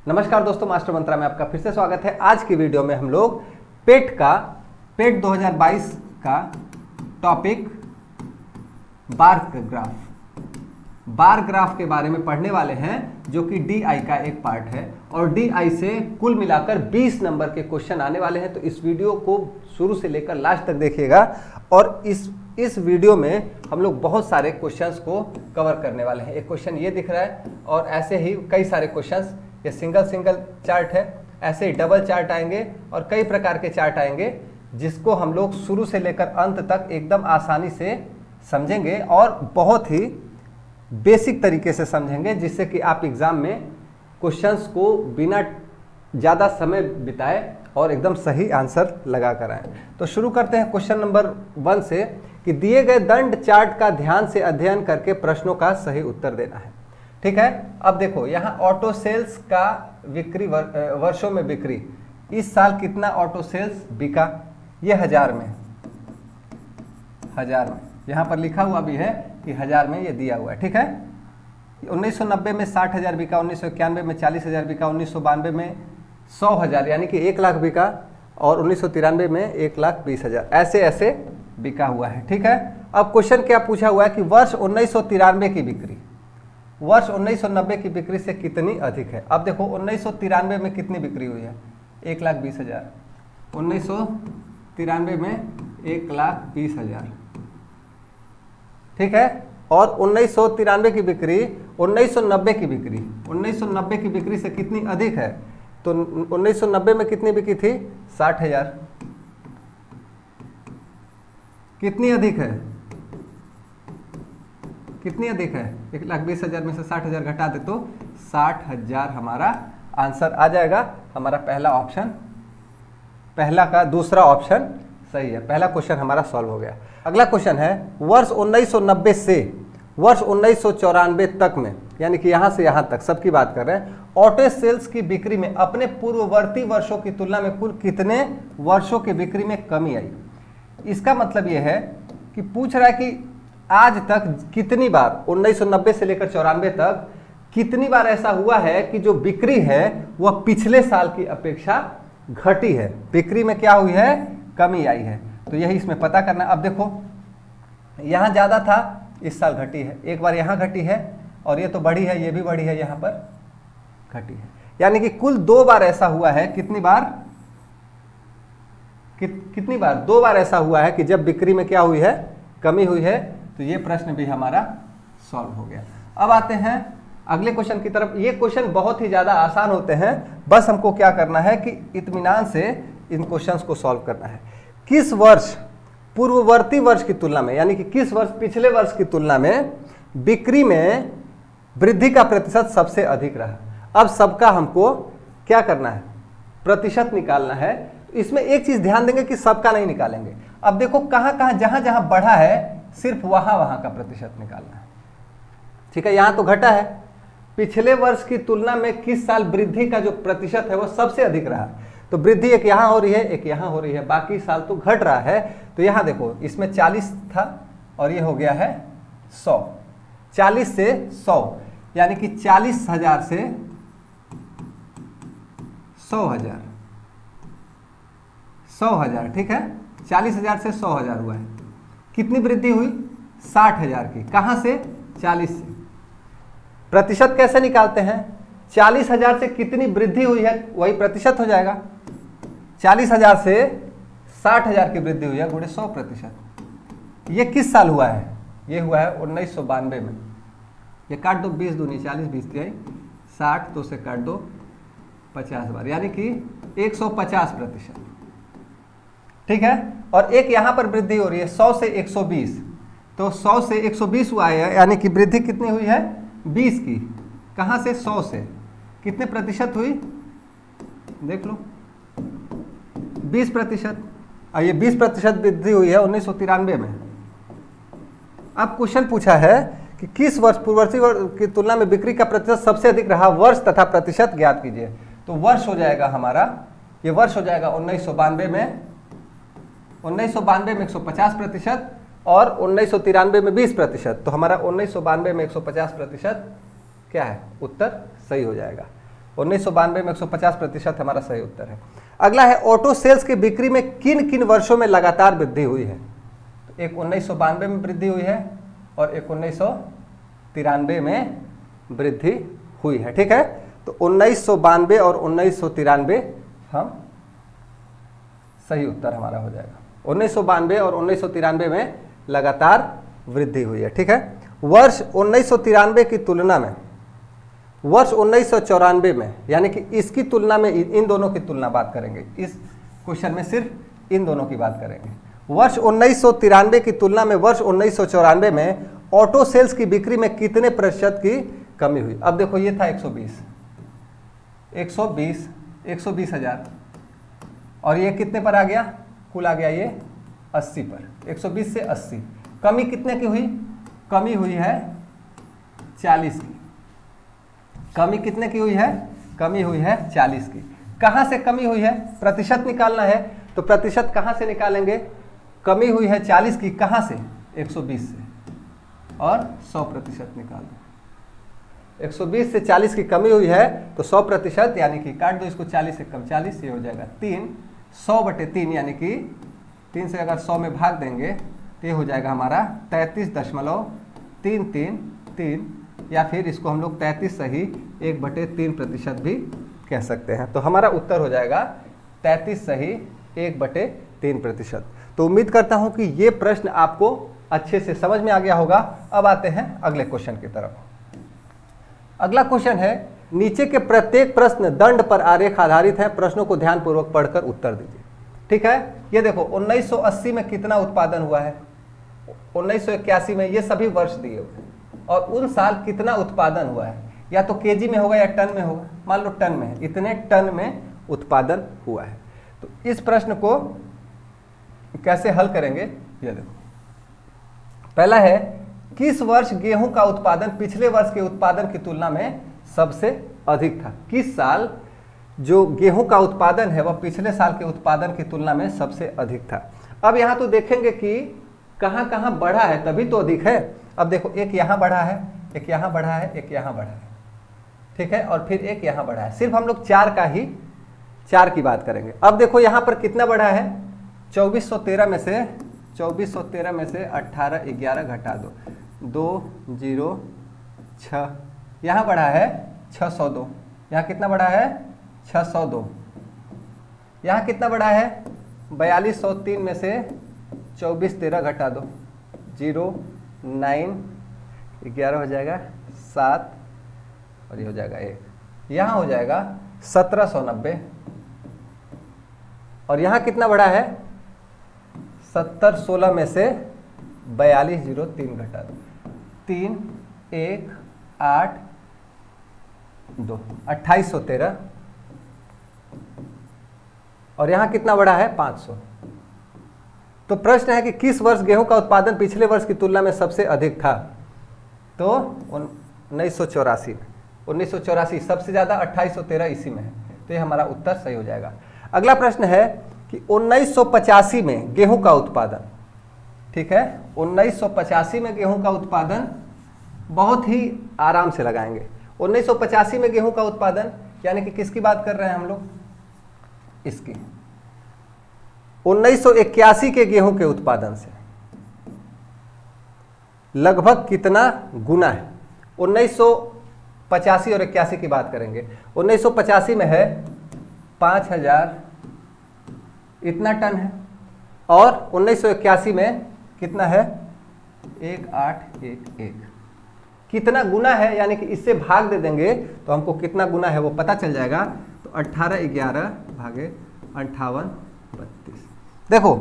नमस्कार दोस्तों, मास्टर मंत्रा में आपका फिर से स्वागत है। आज की वीडियो में हम लोग पेट 2022 का टॉपिक बार ग्राफ के बारे में पढ़ने वाले हैं, जो कि DI का एक पार्ट है और DI से कुल मिलाकर 20 नंबर के क्वेश्चन आने वाले हैं। तो इस वीडियो को शुरू से लेकर लास्ट तक देखिएगा और इस वीडियो में हम लोग बहुत सारे क्वेश्चंस को कवर करने वाले हैं। एक क्वेश्चन ये दिख रहा है और ऐसे ही कई सारे क्वेश्चंस, ये सिंगल चार्ट है, ऐसे ही डबल चार्ट आएंगे और कई प्रकार के चार्ट आएंगे, जिसको हम लोग शुरू से लेकर अंत तक एकदम आसानी से समझेंगे और बहुत ही बेसिक तरीके से समझेंगे, जिससे कि आप एग्जाम में क्वेश्चंस को बिना ज़्यादा समय बिताए और एकदम सही आंसर लगा कर आए। तो शुरू करते हैं क्वेश्चन नंबर 1 से कि दिए गए दंड चार्ट का ध्यान से अध्ययन करके प्रश्नों का सही उत्तर देना है। ठीक है, अब देखो यहाँ ऑटो सेल्स का बिक्री वर्षों में बिक्री, इस साल कितना ऑटो सेल्स बिका, ये हजार में यहाँ पर लिखा हुआ भी है कि 1000 में ये दिया हुआ है। ठीक है, 1990 में 60,000 बिका, 1991 में 40,000 बिका, 1992 में 100,000 यानी कि 1 लाख बिका और 1993 में 1,20,000, ऐसे बिका हुआ है। ठीक है, अब क्वेश्चन क्या पूछा हुआ है कि वर्ष 1993 की बिक्री वर्ष 1990 की बिक्री से कितनी अधिक है। अब देखो 1993 में कितनी बिक्री हुई है, 1,20,000, 1993 में 1,20,000। ठीक है, और 1993 की बिक्री 1990 की बिक्री से कितनी अधिक है, तो 1990 में कितनी बिकी थी, 60,000। कितनी अधिक है, 1,20,000 में से 60,000 घटा दे तो 60,000 हमारा आंसर आ जाएगा। हमारा पहला ऑप्शन, पहला का दूसरा ऑप्शन सही है। पहला क्वेश्चन हमारा सॉल्व हो गया। अगला क्वेश्चन है वर्ष 1990 से वर्ष 1994 तक में, यानी कि यहां से यहां तक सबकी बात कर रहे हैं, ऑटो सेल्स की बिक्री में अपने पूर्ववर्ती वर्षों की तुलना में कुल कितने वर्षों की बिक्री में कमी आई। इसका मतलब यह है कि पूछ रहा है कि आज तक कितनी बार, 1990 से लेकर 94 तक कितनी बार ऐसा हुआ है कि जो बिक्री है वह पिछले साल की अपेक्षा घटी है, बिक्री में क्या हुई है, कमी आई है। तो यही इसमें पता करना। अब देखो यहां ज्यादा था, इस साल घटी है, एक बार यहां घटी है और ये तो बढ़ी है, ये भी बढ़ी है, यहां पर घटी है, यानी कि कुल 2 बार ऐसा हुआ है। कितनी बार, कितनी बार, 2 बार ऐसा हुआ है कि जब बिक्री में क्या हुई है, कमी हुई है। तो ये प्रश्न भी हमारा सॉल्व हो गया। अब आते हैं अगले क्वेश्चन की तरफ। ये क्वेश्चन बहुत ही ज्यादा आसान होते हैं, बस हमको क्या करना है कि इत्मीनान से इन क्वेश्चंस को सॉल्व करना है। किस वर्ष पूर्ववर्ती वर्ष की तुलना में, यानी कि किस वर्ष पिछले वर्ष की तुलना में बिक्री में वृद्धि का प्रतिशत सबसे अधिक रहा। अब सबका हमको क्या करना है, प्रतिशत निकालना है। इसमें एक चीज ध्यान देंगे कि सबका नहीं निकालेंगे। अब देखो कहां जहां बढ़ा है, सिर्फ वहां का प्रतिशत निकालना है। ठीक है, यहां तो घटा है, पिछले वर्ष की तुलना में किस साल वृद्धि का जो प्रतिशत है वो सबसे अधिक रहा। तो वृद्धि एक यहां हो रही है, एक यहां हो रही है, बाकी साल तो घट रहा है। तो यहां देखो इसमें 40 था और ये हो गया है 100, 40 से 100, यानी कि 40,000 से 100,000, 100,000। ठीक है, 40,000 से 100,000 हुआ है। कितनी वृद्धि हुई, 60,000 की। कहां से, 40 से। प्रतिशत कैसे निकालते हैं, 40,000 से कितनी वृद्धि हुई है वही प्रतिशत हो जाएगा। 40,000 से 60,000 की वृद्धि हुई है गुणे 100%। ये किस साल हुआ है, ये हुआ है 1992 में। ये काट दो, 20 दूनी 40, 20 तिहाई 60, तो से काट दो 50 बार, यानी कि 150%। ठीक है, और एक यहां पर वृद्धि हो रही है 100 से 120, तो 100 से 120 हुआ है, यानी कि वृद्धि कितनी हुई है, 20 की। कहां से, 100 से। कितने प्रतिशत हुई, देख लो 20%। और ये 20% वृद्धि हुई है 1993 में। अब क्वेश्चन पूछा है कि किस वर्ष पूर्ववर्ती वर्ष की तुलना में बिक्री का प्रतिशत सबसे अधिक रहा, वर्ष तथा प्रतिशत ज्ञात कीजिए। तो वर्ष हो जाएगा हमारा, ये वर्ष हो जाएगा 1992 में, 1992 में 150% और 1993 में 20%। तो हमारा 1992 में 150% क्या है, उत्तर सही हो जाएगा। 1992 में 150% हमारा सही उत्तर है। अगला है ऑटो सेल्स की बिक्री में किन किन वर्षों में लगातार वृद्धि हुई है। तो एक 1992 में वृद्धि हुई है और एक 1993 में वृद्धि हुई है। ठीक है, तो 1992 और 1993 हम सही उत्तर हमारा हो जाएगा। 1992 और 1993 में लगातार वृद्धि हुई है। ठीक है, वर्ष 1993 की तुलना में वर्ष 1994 में, यानी कि इसकी तुलना में इन दोनों की तुलना बात करेंगे, इस क्वेश्चन में सिर्फ इन दोनों की बात करेंगे। वर्ष 1993 की तुलना में वर्ष 1994 में ऑटो सेल्स की बिक्री में कितने प्रतिशत की कमी हुई। अब देखो ये था 120,000 और ये कितने पर आ गया, कुल आ गया ये 80 पर। 120 से 80, कमी कितने की हुई, कमी हुई है 40 की। कमी कितने की हुई है, कमी हुई है 40 की। कहां से कमी हुई है, प्रतिशत निकालना है तो प्रतिशत कहां से निकालेंगे, कमी हुई है 40 की, कहां से, 120 से, और 100% निकाल दो। 120 से 40 की कमी हुई है तो 100%, यानी कि काट दो इसको 40 से कम, 40 ये हो जाएगा 3, 100/3, यानी कि 3 से अगर 100 में भाग देंगे तो ये हो जाएगा हमारा 33.333, या फिर इसको हम लोग 33 सही 1/3% भी कह सकते हैं। तो हमारा उत्तर हो जाएगा 33 सही 1/3%। तो उम्मीद करता हूं कि ये प्रश्न आपको अच्छे से समझ में आ गया होगा। अब आते हैं अगले क्वेश्चन की तरफ। अगला क्वेश्चन है, नीचे के प्रत्येक प्रश्न दंड पर आरेख आधारित है, प्रश्नों को ध्यानपूर्वक पढ़कर उत्तर दीजिए। ठीक है, ये देखो 1980 में कितना उत्पादन हुआ है, 1981 में, ये सभी वर्ष दिए हुए हैं, और उन साल कितना उत्पादन हुआ है, या तो केजी में होगा या टन में होगा। मान लो टन में है, इतने टन में उत्पादन हुआ है। तो इस प्रश्न को कैसे हल करेंगे, ये देखो। पहला है, किस वर्ष गेहूं का उत्पादन पिछले वर्ष के उत्पादन की तुलना में सबसे अधिक था। किस साल जो गेहूं का उत्पादन है वह पिछले साल के उत्पादन की तुलना में सबसे अधिक था। अब यहां तो देखेंगे कि कहां कहां बढ़ा है, तभी तो अधिक है। अब देखो, एक यहां बढ़ा है, एक यहां बढ़ा है, एक यहां बढ़ा है, ठीक है, और फिर एक यहां बढ़ा है। सिर्फ हम लोग 4 की बात करेंगे। अब देखो यहां पर कितना बढ़ा है, 2413 में से 1811 घटा दो, 206, यहां बढ़ा है 602, यहां कितना बढ़ा है 602, यहां कितना बढ़ा है 4203 में से 2413 घटा दो, 0 9 11 हो जाएगा 7, और ये हो जाएगा 1, यहाँ हो जाएगा 1790, और यहाँ कितना बढ़ा है 7016 में से 4203 घटा दो, 3 1 8 2 2813, और यहाँ कितना बढ़ा है 500। तो प्रश्न है कि किस वर्ष गेहूं का उत्पादन पिछले वर्ष की तुलना में सबसे अधिक था। तो 1984 में, 1984 सबसे ज्यादा 2813 इसी में है, तो ये हमारा उत्तर सही हो जाएगा। अगला प्रश्न है कि 1985 में गेहूं का उत्पादन, ठीक है, 1985 में गेहूं का उत्पादन बहुत ही आराम से लगाएंगे। 1985 में गेहूं का उत्पादन यानी कि किसकी बात कर रहे हैं हम लोग, इसकी 1981 के गेहूं के उत्पादन से लगभग कितना गुना है। 1985 और 81 की बात करेंगे। 1985 में है 5000 इतना टन है, और 1981 में कितना है 1811, कितना गुना है, यानी कि इससे भाग दे देंगे तो हमको कितना गुना है वो पता चल जाएगा। तो 1811 भागे 5832। देखो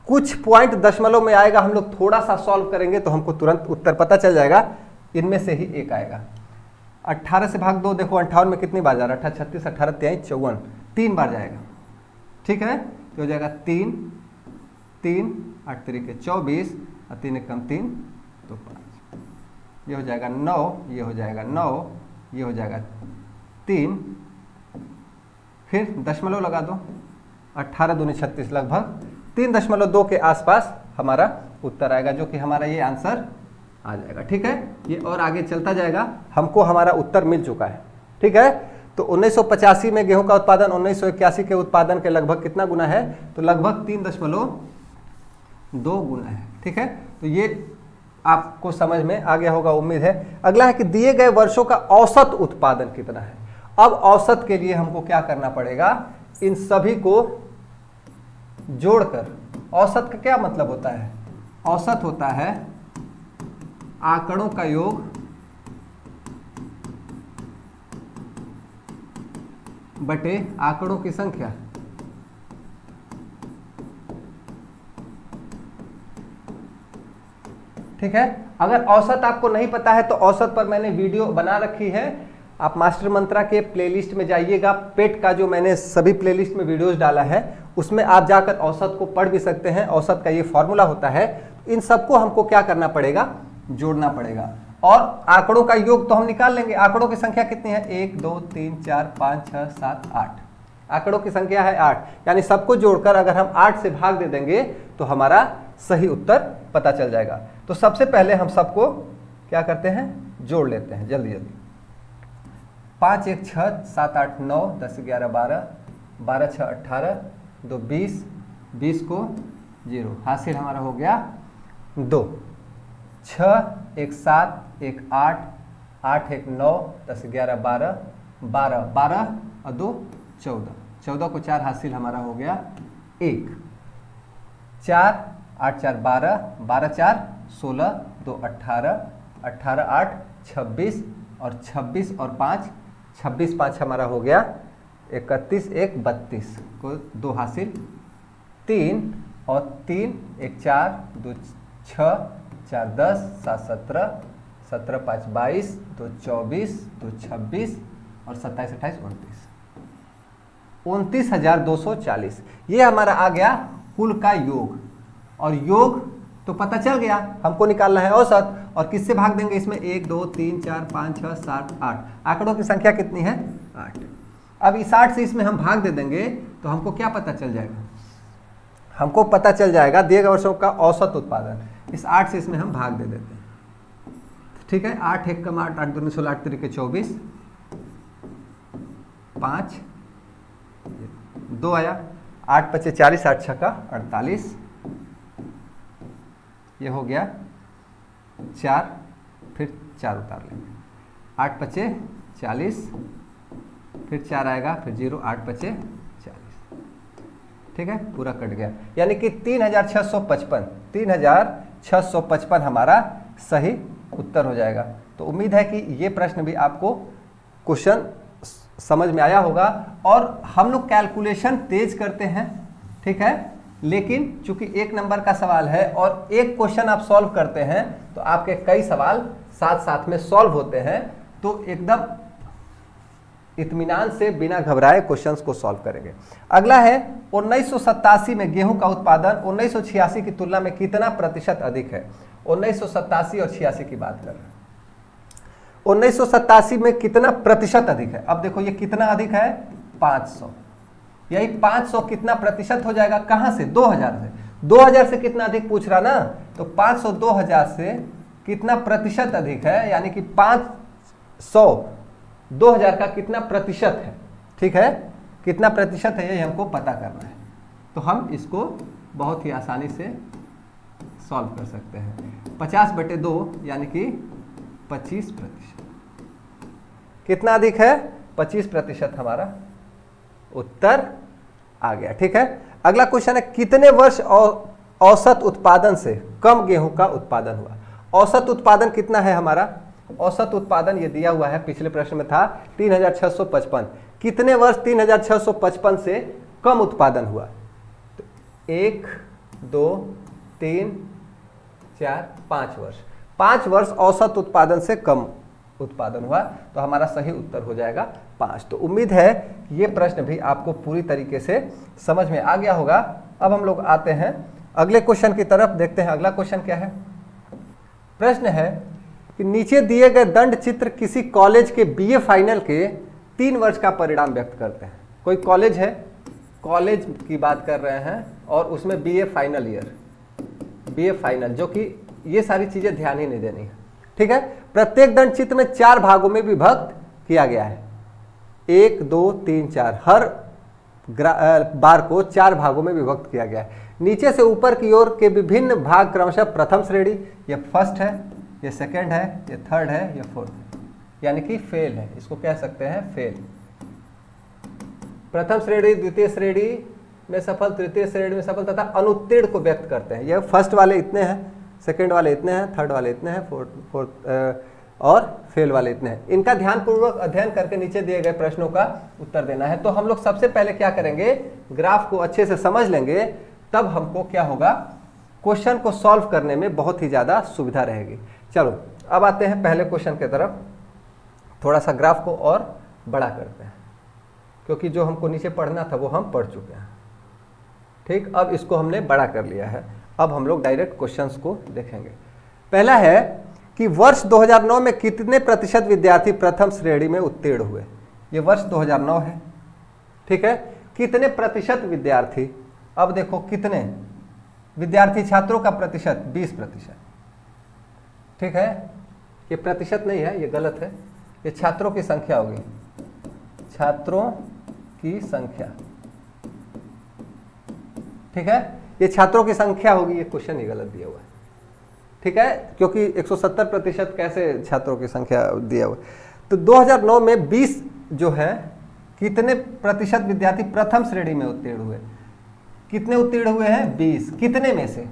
कुछ पॉइंट दशमलव में आएगा, हम लोग थोड़ा सा सॉल्व करेंगे तो हमको तुरंत उत्तर पता चल जाएगा। इनमें से ही एक आएगा। 18 से भाग 2, देखो 58 में कितनी बार जा रहा है, 18 36 18 23 54, 3 बार जाएगा, ठीक है, तो हो जाएगा 3 3 8 तरीके 24, और 3 एक कम 3 तो 5, ये हो जाएगा 9, ये हो जाएगा 9, ये हो जाएगा 3, फिर दशमलव लगा दो, 18 दूनी 36, लगभग 3.2 के आसपास हमारा उत्तर आएगा, जो कि हमारा ये आंसर आ जाएगा। ठीक है, ये और आगे चलता जाएगा, हमको हमारा उत्तर मिल चुका है। ठीक है, तो 1985 में गेहूं का उत्पादन 1981 के उत्पादन के लगभग कितना गुना है, तो लगभग 3.2 गुना है। ठीक है, तो ये आपको समझ में आ गया होगा उम्मीद है। अगला है कि दिए गए वर्षों का औसत उत्पादन कितना है। अब औसत के लिए हमको क्या करना पड़ेगा, इन सभी को जोड़कर, औसत का क्या मतलब होता है, औसत होता है आंकड़ों का योग बटे आंकड़ों की संख्या। ठीक है, अगर औसत आपको नहीं पता है तो औसत पर मैंने वीडियो बना रखी है, आप मास्टर मंत्रा के प्लेलिस्ट में जाइएगा। पेट का जो मैंने सभी प्लेलिस्ट में वीडियोस डाला है उसमें आप जाकर औसत को पढ़ भी सकते हैं। औसत का ये फॉर्मूला होता है। इन सबको हमको क्या करना पड़ेगा, जोड़ना पड़ेगा, और आंकड़ों का योग तो हम निकाल लेंगे। आंकड़ों की संख्या कितनी है, 1 2 3 4 5 6 7 8, आंकड़ों की संख्या है 8, यानी सबको जोड़कर अगर हम 8 से भाग दे देंगे तो हमारा सही उत्तर पता चल जाएगा। तो सबसे पहले हम सबको क्या करते हैं, जोड़ लेते हैं जल्दी जल्दी। 5 1 6 7 8 9 10 11 12 12 6 18 2 20 20 को 0, हासिल हमारा हो गया 2। 6 1 7 1 8 8 1 9 10 11 12 12 12 और 2 14 14 को 4, हासिल हमारा हो गया 1। 4 8 4 12 12 4 16 2 18 18 8 26 और 26 और 5 26 5 हमारा हो गया 31 1 32 को 2, हासिल 3 और 3 1 4 2 6 4 10 7 17 17 5 22 2 24 2 26 और 27 28 29 29,240। ये हमारा आ गया कुल का योग, और योग तो पता चल गया, हमको निकालना है औसत। और किससे भाग देंगे इसमें, 1 2 3 4 5 6 7 8, आंकड़ों की संख्या कितनी है 8। अब इस 8 से इसमें हम भाग दे देंगे तो हमको क्या पता चल जाएगा, हमको पता चल जाएगा दिए गए वर्षों का औसत उत्पादन। इस 8 से इसमें हम भाग दे देते हैं। ठीक है, 8 1 कम 8 8 2 16 8 3 24 5 2 आया, 8 5 40 8 6 का 48, ये हो गया 4, फिर 4 उतार लेंगे, 8 5 40, फिर 4 आएगा, फिर 0 8 5 40। ठीक है, पूरा कट गया, यानी कि 3655 हमारा सही उत्तर हो जाएगा। तो उम्मीद है कि ये प्रश्न भी आपको क्वेश्चन समझ में आया होगा। और हम लोग कैलकुलेशन तेज करते हैं, ठीक है, लेकिन चूंकि 1 नंबर का सवाल है और एक क्वेश्चन आप सॉल्व करते हैं तो आपके कई सवाल साथ साथ में सॉल्व होते हैं। तो एकदम इत्मीनान से बिना घबराए क्वेश्चंस को सॉल्व करेंगे। अगला है 1987 में गेहूं का उत्पादन 1986 की तुलना में कितना प्रतिशत अधिक है। 1987 और 86 की बात कर रहे हैं। 1987 में कितना प्रतिशत अधिक है। अब देखो ये कितना अधिक है, 500। यही 500 कितना प्रतिशत हो जाएगा, कहां से, 2000 से। 2000 से कितना अधिक पूछ रहा ना, तो 500 2000 से कितना प्रतिशत अधिक है, यानी कि 500 2000 का कितना प्रतिशत है। ठीक है, कितना प्रतिशत है यही हमको पता करना है। तो हम इसको बहुत ही आसानी से सॉल्व कर सकते हैं। 50/2 यानी कि 25%। कितना अधिक है, 25% हमारा उत्तर आ गया। ठीक है, अगला क्वेश्चन है कितने वर्ष औसत उत्पादन से कम गेहूं का उत्पादन हुआ। औसत उत्पादन कितना है हमारा, औसत उत्पादन ये दिया हुआ है, पिछले प्रश्न में था 3655। कितने वर्ष 3655 से कम उत्पादन हुआ, तो 1 2 3 4 5 वर्ष। 5 वर्ष औसत उत्पादन से कम उत्पादन हुआ, तो हमारा सही उत्तर हो जाएगा 5। तो उम्मीद है ये प्रश्न भी आपको पूरी तरीके से समझ में आ गया होगा। अब हम लोग आते हैं अगले क्वेश्चन की तरफ, देखते हैं अगला क्वेश्चन क्या है। प्रश्न है कि नीचे दिए गए दंड चित्र किसी कॉलेज के बीए फाइनल के 3 वर्ष का परिणाम व्यक्त करते हैं। कोई कॉलेज है, कॉलेज की बात कर रहे हैं और उसमें BA final year, BA final, जो कि ये सारी चीजें ध्यान ही नहीं देनी है। ठीक है, प्रत्येक दंड चित्र में 4 भागों में विभक्त किया गया है। 1 2 3 4 हर बार को 4 भागों में विभक्त किया गया है। नीचे से ऊपर की ओर के विभिन्न भाग क्रमशः प्रथम श्रेणी, ये फर्स्ट है, ये सेकंड है, ये थर्ड है, ये फोर्थ है, यानी कि फेल है, इसको कह सकते हैं फेल। प्रथम श्रेणी, द्वितीय श्रेणी में सफल, तृतीय श्रेणी में सफल तथा अनुत्तीर्ण को व्यक्त करते हैं। ये फर्स्ट वाले इतने हैं, सेकंड वाले इतने हैं, थर्ड वाले इतने हैं, फोर्थ और फेल वाले इतने हैं। इनका ध्यानपूर्वक अध्ययन करके नीचे दिए गए प्रश्नों का उत्तर देना है। तो हम लोग सबसे पहले क्या करेंगे, ग्राफ को अच्छे से समझ लेंगे, तब हमको क्या होगा, क्वेश्चन को सॉल्व करने में बहुत ही ज़्यादा सुविधा रहेगी। चलो अब आते हैं पहले क्वेश्चन की तरफ। थोड़ा सा ग्राफ को और बड़ा करते हैं, क्योंकि जो हमको नीचे पढ़ना था वो हम पढ़ चुके हैं। ठीक, अब इसको हमने बड़ा कर लिया है। अब हम लोग डायरेक्ट क्वेश्चंस को देखेंगे। पहला है कि वर्ष 2009 में कितने प्रतिशत विद्यार्थी प्रथम श्रेणी में उत्तीर्ण हुए। ये वर्ष 2009 है, ठीक है। कितने प्रतिशत विद्यार्थी, अब देखो कितने विद्यार्थी, छात्रों का प्रतिशत 20%, ठीक है। ये प्रतिशत नहीं है, ये गलत है, ये छात्रों की संख्या होगी, छात्रों की संख्या, ठीक है। ये छात्रों की संख्या होगी, ये क्वेश्चन ही गलत दिया हुआ है, ठीक है, क्योंकि 170% कैसे छात्रों की संख्या दिया हुआ है। तो 2009 में 20 जो है, कितने प्रतिशत विद्यार्थी प्रथम श्रेणी में उत्तीर्ण हुए, कितने उत्तीर्ण हुए हैं, 20। कितने में से,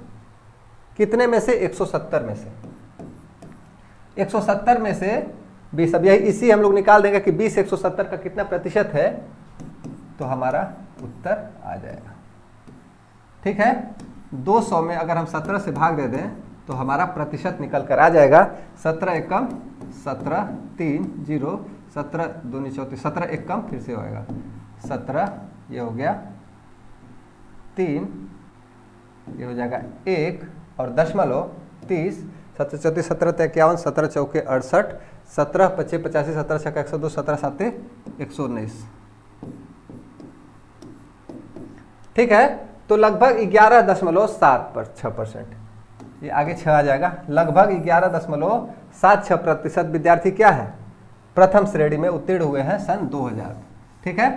कितने में से, 170 में से, 170 में से 20। अब यही इसी हम लोग निकाल देंगे कि 20 170 का कितना प्रतिशत है, तो हमारा उत्तर आ जाएगा, ठीक है। 200 में अगर हम 17 से भाग दे दें तो हमारा प्रतिशत निकल कर आ जाएगा 17 एकम 17 3 0 17 दूनी 34, 17 एकम फिर से होएगा 17, ये हो गया 3, ये हो जाएगा 1 और दशमलव 30, 17 34 17 51, 17 चौके 68, 17 25 85, 17 छक्का 102, 17 साते 119, ठीक है। तो लगभग 11.76%, ये आगे 6 आ जाएगा, लगभग 11.76% विद्यार्थी क्या है, प्रथम श्रेणी में उत्तीर्ण हुए हैं सन 2000, ठीक है।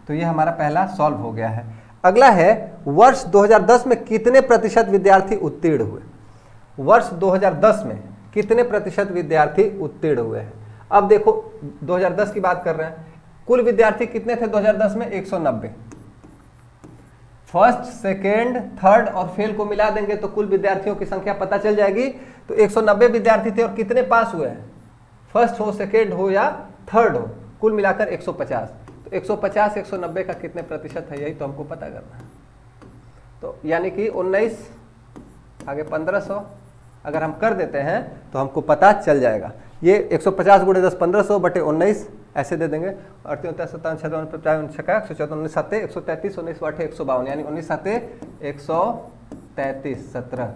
तो ये हमारा पहला सॉल्व हो गया है। अगला है वर्ष 2010 में कितने प्रतिशत विद्यार्थी उत्तीर्ण हुए। वर्ष 2010 में कितने प्रतिशत विद्यार्थी उत्तीर्ण हुए हैं। अब देखो 2010 की बात कर रहे हैं, कुल विद्यार्थी कितने थे 2010 में, 190। फर्स्ट, सेकेंड, थर्ड और फेल को मिला देंगे तो कुल विद्यार्थियों की संख्या पता चल जाएगी। तो 190 विद्यार्थी थे और कितने पास हुए हैं, फर्स्ट हो, सेकेंड हो या थर्ड हो, कुल मिलाकर 150। तो 150 190 का कितने प्रतिशत है, यही तो हमको पता करना है। तो यानी कि 19 आगे 1500 अगर हम कर देते हैं तो हमको पता चल जाएगा। ये 150 गुणे 10 1500 बटे 19 ऐसे दे देंगे। 38 57 56 55 56 114 19 7 133 19 8 152, यानी 19 7 133 17,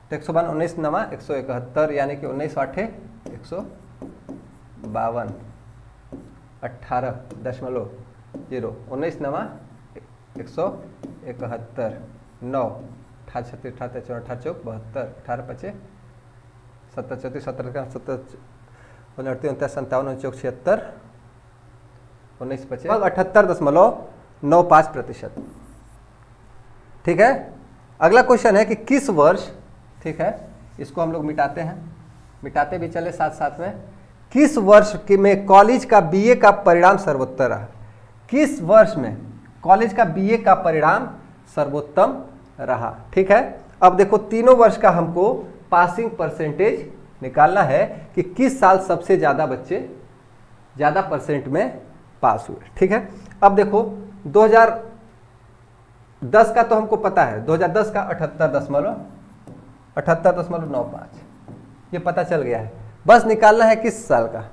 तो 152 19 9 171, यानी कि 19 8 152 18.0 19 9 171 9 88 88 74 72 18 5 17 34 17 17 29 29 57 76 19 25 78.95%, ठीक है। अगला क्वेश्चन है कि किस वर्ष, ठीक है, इसको हम लोग मिटाते हैं, मिटाते भी चले साथ साथ में। किस वर्ष में कॉलेज का बीए का परिणाम सर्वोत्तम रहा। किस वर्ष में कॉलेज का बीए का परिणाम सर्वोत्तम रहा, ठीक है। अब देखो तीनों वर्ष का हमको पासिंग परसेंटेज निकालना है कि किस साल सबसे ज्यादा बच्चे ज्यादा परसेंट में पास हुए, ठीक है। अब देखो 2010 का तो हमको पता है, 2010 का 78.95, ये पता चल गया है। बस निकालना है किस साल का,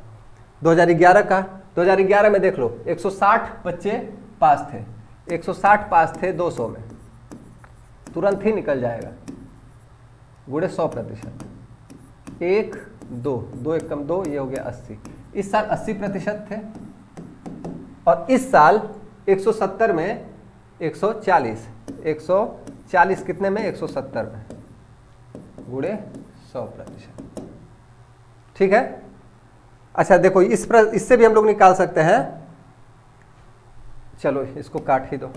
2011 का। 2011 में देख लो 160 बच्चे पास थे, 160 पास थे 200 में, तुरंत ही निकल जाएगा, गुणे 100%, 1 2 2 एकम 2, ये हो गया 80। इस साल 80% थे और इस साल 170 में 140, 140 कितने में, 170 में, गुणे 100%, ठीक है। अच्छा देखो इससे भी हम लोग निकाल सकते हैं चलो इसको काट ही दो।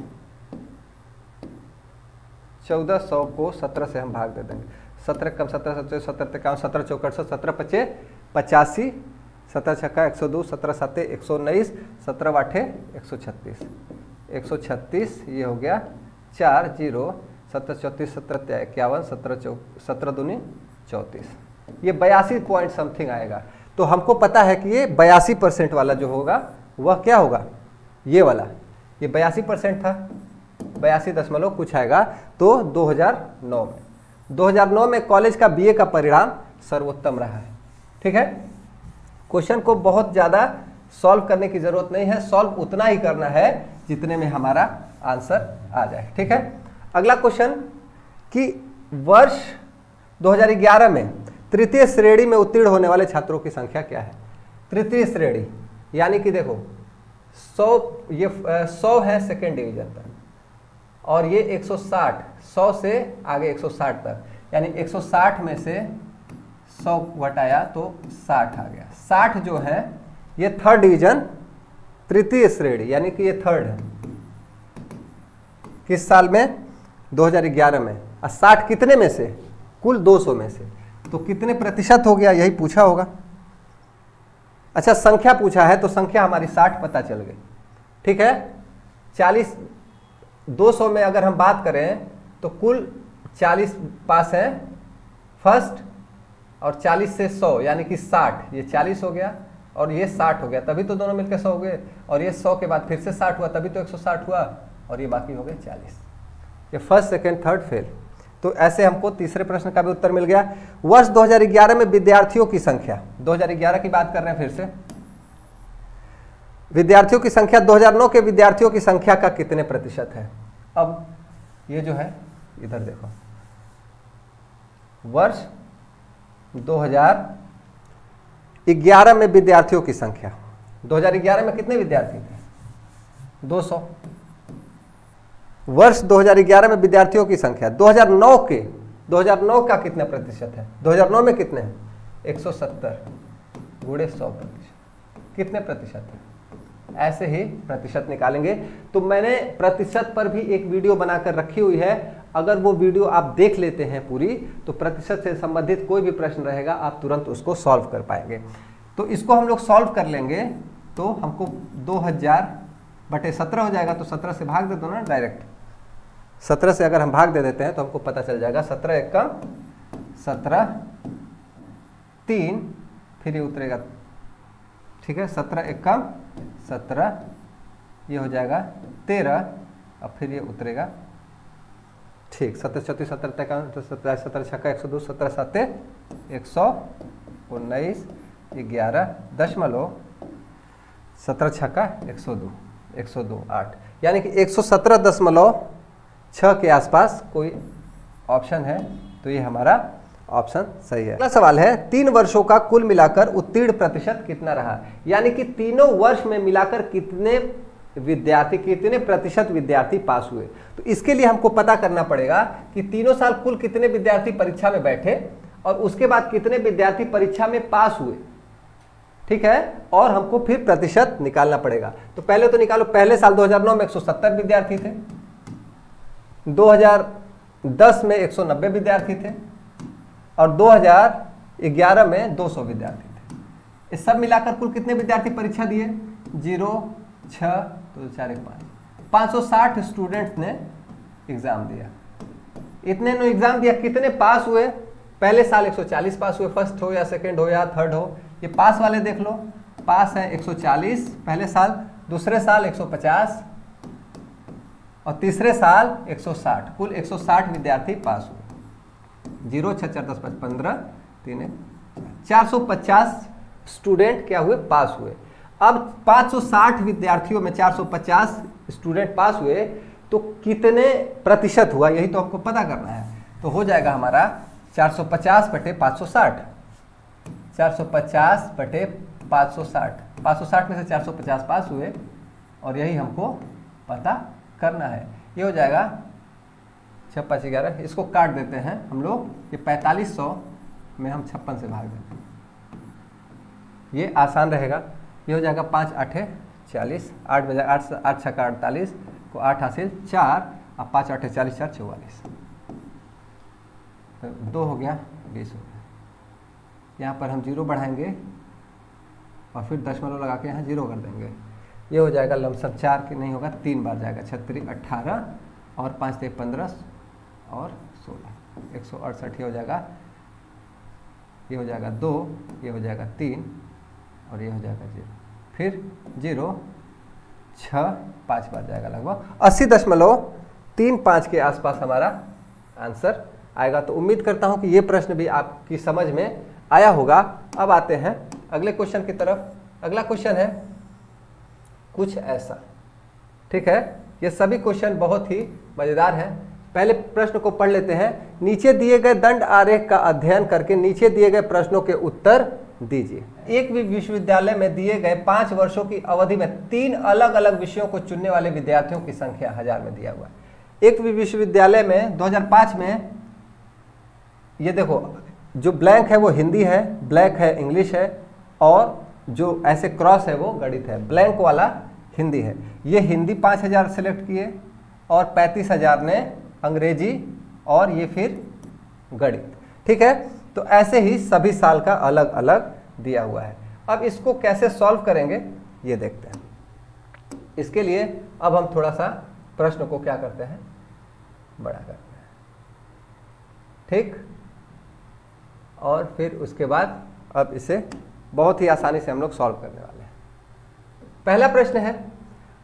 1400 को 17 से हम भाग दे देंगे। 17 कम 17 17 17 51 17 चौकट 17 पचे 85, 17 छक्का 102, 17 साते 119, 17 वाठे 136, 136 ये हो गया 4 0, 17 34 17 51, 17 दूनी 34, ये 82 पॉइंट समथिंग आएगा। तो हमको पता है कि ये 82% वाला जो होगा वह क्या होगा, ये वाला, ये 82% था, 82 दशमलव कुछ आएगा। तो 2009 में कॉलेज का बीए का परिणाम सर्वोत्तम रहा है। ठीक है, क्वेश्चन को बहुत ज़्यादा सॉल्व करने की जरूरत नहीं है, सॉल्व उतना ही करना है जितने में हमारा आंसर आ जाए। ठीक है, अगला क्वेश्चन कि वर्ष 2011 में तृतीय श्रेणी में उत्तीर्ण होने वाले छात्रों की संख्या क्या है। तृतीय श्रेणी यानी कि देखो 100 है सेकेंड डिवीजन तक, और ये 160, 100 से आगे 160 तक, यानी 160 में से 100 घटाया तो 60 आ गया। 60 जो है ये थर्ड डिवीजन तृतीय श्रेणी, यानी कि ये थर्ड है। किस साल में, 2011 में। और 60 कितने में से, कुल 200 में से, तो कितने प्रतिशत हो गया, यही पूछा होगा। अच्छा संख्या पूछा है तो संख्या हमारी 60 पता चल गई। ठीक है, 40 200 में अगर हम बात करें तो कुल 40 पास है फर्स्ट, और 40 से 100 यानी कि 60, ये 40 हो गया और ये 60 हो गया, तभी तो दोनों मिलकर 100 हो गए, और ये 100 के बाद फिर से 60 हुआ, तभी तो 160 हुआ, और ये बाकी हो गए 40। ये फर्स्ट सेकेंड थर्ड फेल। तो ऐसे हमको तीसरे प्रश्न का भी उत्तर मिल गया। वर्ष 2011 में विद्यार्थियों की संख्या, 2011 की बात कर रहे हैं फिर से, विद्यार्थियों की संख्या 2009 के विद्यार्थियों की संख्या का कितने प्रतिशत है। अब ये जो है इधर देखो, वर्ष 2011 में विद्यार्थियों की संख्या, 2011 में कितने विद्यार्थी थे, 200। वर्ष 2011 में विद्यार्थियों की संख्या 2009 का कितने प्रतिशत है, 2009 में कितने हैं, 170 गुणे 100%, कितने प्रतिशत है, ऐसे ही प्रतिशत निकालेंगे। तो मैंने प्रतिशत पर भी एक वीडियो बनाकर रखी हुई है, अगर वो वीडियो आप देख लेते हैं पूरी, तो प्रतिशत से संबंधित कोई भी प्रश्न रहेगा आप तुरंत उसको सॉल्व कर पाएंगे। तो इसको हम लोग सॉल्व कर लेंगे, तो हमको 2000/17 हो जाएगा, तो 17 से भाग दे दो ना डायरेक्ट। 17 से अगर हम भाग दे देते हैं तो हमको पता चल जाएगा 17 एकम 17, 3 फिर ये उतरेगा। ठीक है, 17 एकम 17, ये हो जाएगा 13, और फिर ये उतरेगा। ठीक, 17 34 17 17 17 छक्का 102, 17 साते 119, 11 दशमलव 17 छक्का 102 8, यानी कि 117.6 के आसपास कोई ऑप्शन है, तो ये हमारा ऑप्शन सही है। अगला सवाल है 3 वर्षों का कुल मिलाकर उत्तीर्ण प्रतिशत कितना रहा, यानी कि तीनों वर्ष में मिलाकर कितने प्रतिशत विद्यार्थी पास हुए। तो इसके लिए हमको पता करना पड़ेगा कि तीनों साल कुल कितने विद्यार्थी परीक्षा में बैठे और उसके बाद कितने विद्यार्थी परीक्षा में पास हुए। ठीक है, और हमको फिर प्रतिशत निकालना पड़ेगा। तो पहले तो निकालो, पहले साल 2009 में 170 विद्यार्थी थे, 2010 में 190 विद्यार्थी थे, और 2011 में 200 विद्यार्थी थे। इस सब मिलाकर कुल कितने विद्यार्थी परीक्षा दिए, 0 6 तो 4 1 5, 560 स्टूडेंट्स ने एग्जाम दिया। इतने ने एग्जाम दिया, कितने पास हुए, पहले साल 140 पास हुए, फर्स्ट हो या सेकंड हो या थर्ड हो। ये पास वाले देख लो, पास है 140 पहले साल, दूसरे साल 150 और तीसरे साल 160, कुल 160 विद्यार्थी पास हुए। 0 6 4 10 5 15 3 1 450 स्टूडेंट क्या हुए, पास हुए। अब 560 विद्यार्थियों में 450 स्टूडेंट पास हुए, तो कितने प्रतिशत हुआ, यही तो आपको पता करना है। तो हो जाएगा हमारा 450/560, 450/560, 560 में से 450 पास हुए, और यही हमको पता करना है। ये हो जाएगा 6 5 11, इसको काट देते हैं हम लोग, ये 4500 में हम 56 से भाग देते हैं, ये आसान रहेगा। ये हो जाएगा 5 8 40, 8 बजे 8 8 छक्का 48 को 8 हासिल 4, अब 5 8 40 4 44, 2 हो गया 20 हो गया। यहाँ पर हम 0 बढ़ाएंगे और फिर दशमलव लगा के यहाँ 0 कर देंगे। ये हो जाएगा लमसम 4 की नहीं होगा, 3 बार जाएगा, 36 18 और 5 से 15 और 16, 168 हो जाएगा। ये हो जाएगा 2, ये हो जाएगा 3 और ये हो जाएगा 0, फिर 0 6 5 बार जाएगा, लगभग 80.35 के आसपास हमारा आंसर आएगा। तो उम्मीद करता हूं कि ये प्रश्न भी आपकी समझ में आया होगा। अब आते हैं अगले क्वेश्चन की तरफ। अगला क्वेश्चन है कुछ ऐसा, ठीक है। ये सभी क्वेश्चन बहुत ही मजेदार हैं। पहले प्रश्न को पढ़ लेते हैं। नीचे दिए गए दंड आरेख का अध्ययन करके नीचे दिए गए प्रश्नों के उत्तर दीजिए। एक भी विश्वविद्यालय में दिए गए 5 वर्षों की अवधि में 3 अलग अलग विषयों को चुनने वाले विद्यार्थियों की संख्या 1000 में दिया हुआ है। एक भी विश्वविद्यालय में 2005 में, ये देखो जो ब्लैंक है वो हिंदी है, ब्लैक है इंग्लिश है, और जो ऐसे क्रॉस है वो गणित है। ब्लैंक वाला हिंदी है। ये हिंदी 5000 सेलेक्ट किए और 35,000 ने अंग्रेजी और ये फिर गणित, ठीक है। तो ऐसे ही सभी साल का अलग अलग दिया हुआ है। अब इसको कैसे सॉल्व करेंगे ये देखते हैं। इसके लिए अब हम थोड़ा सा प्रश्न को क्या करते हैं, बड़ा करते हैं, ठीक। और फिर उसके बाद अब इसे बहुत ही आसानी से हम लोग सॉल्व करने वाले हैं। पहला प्रश्न है,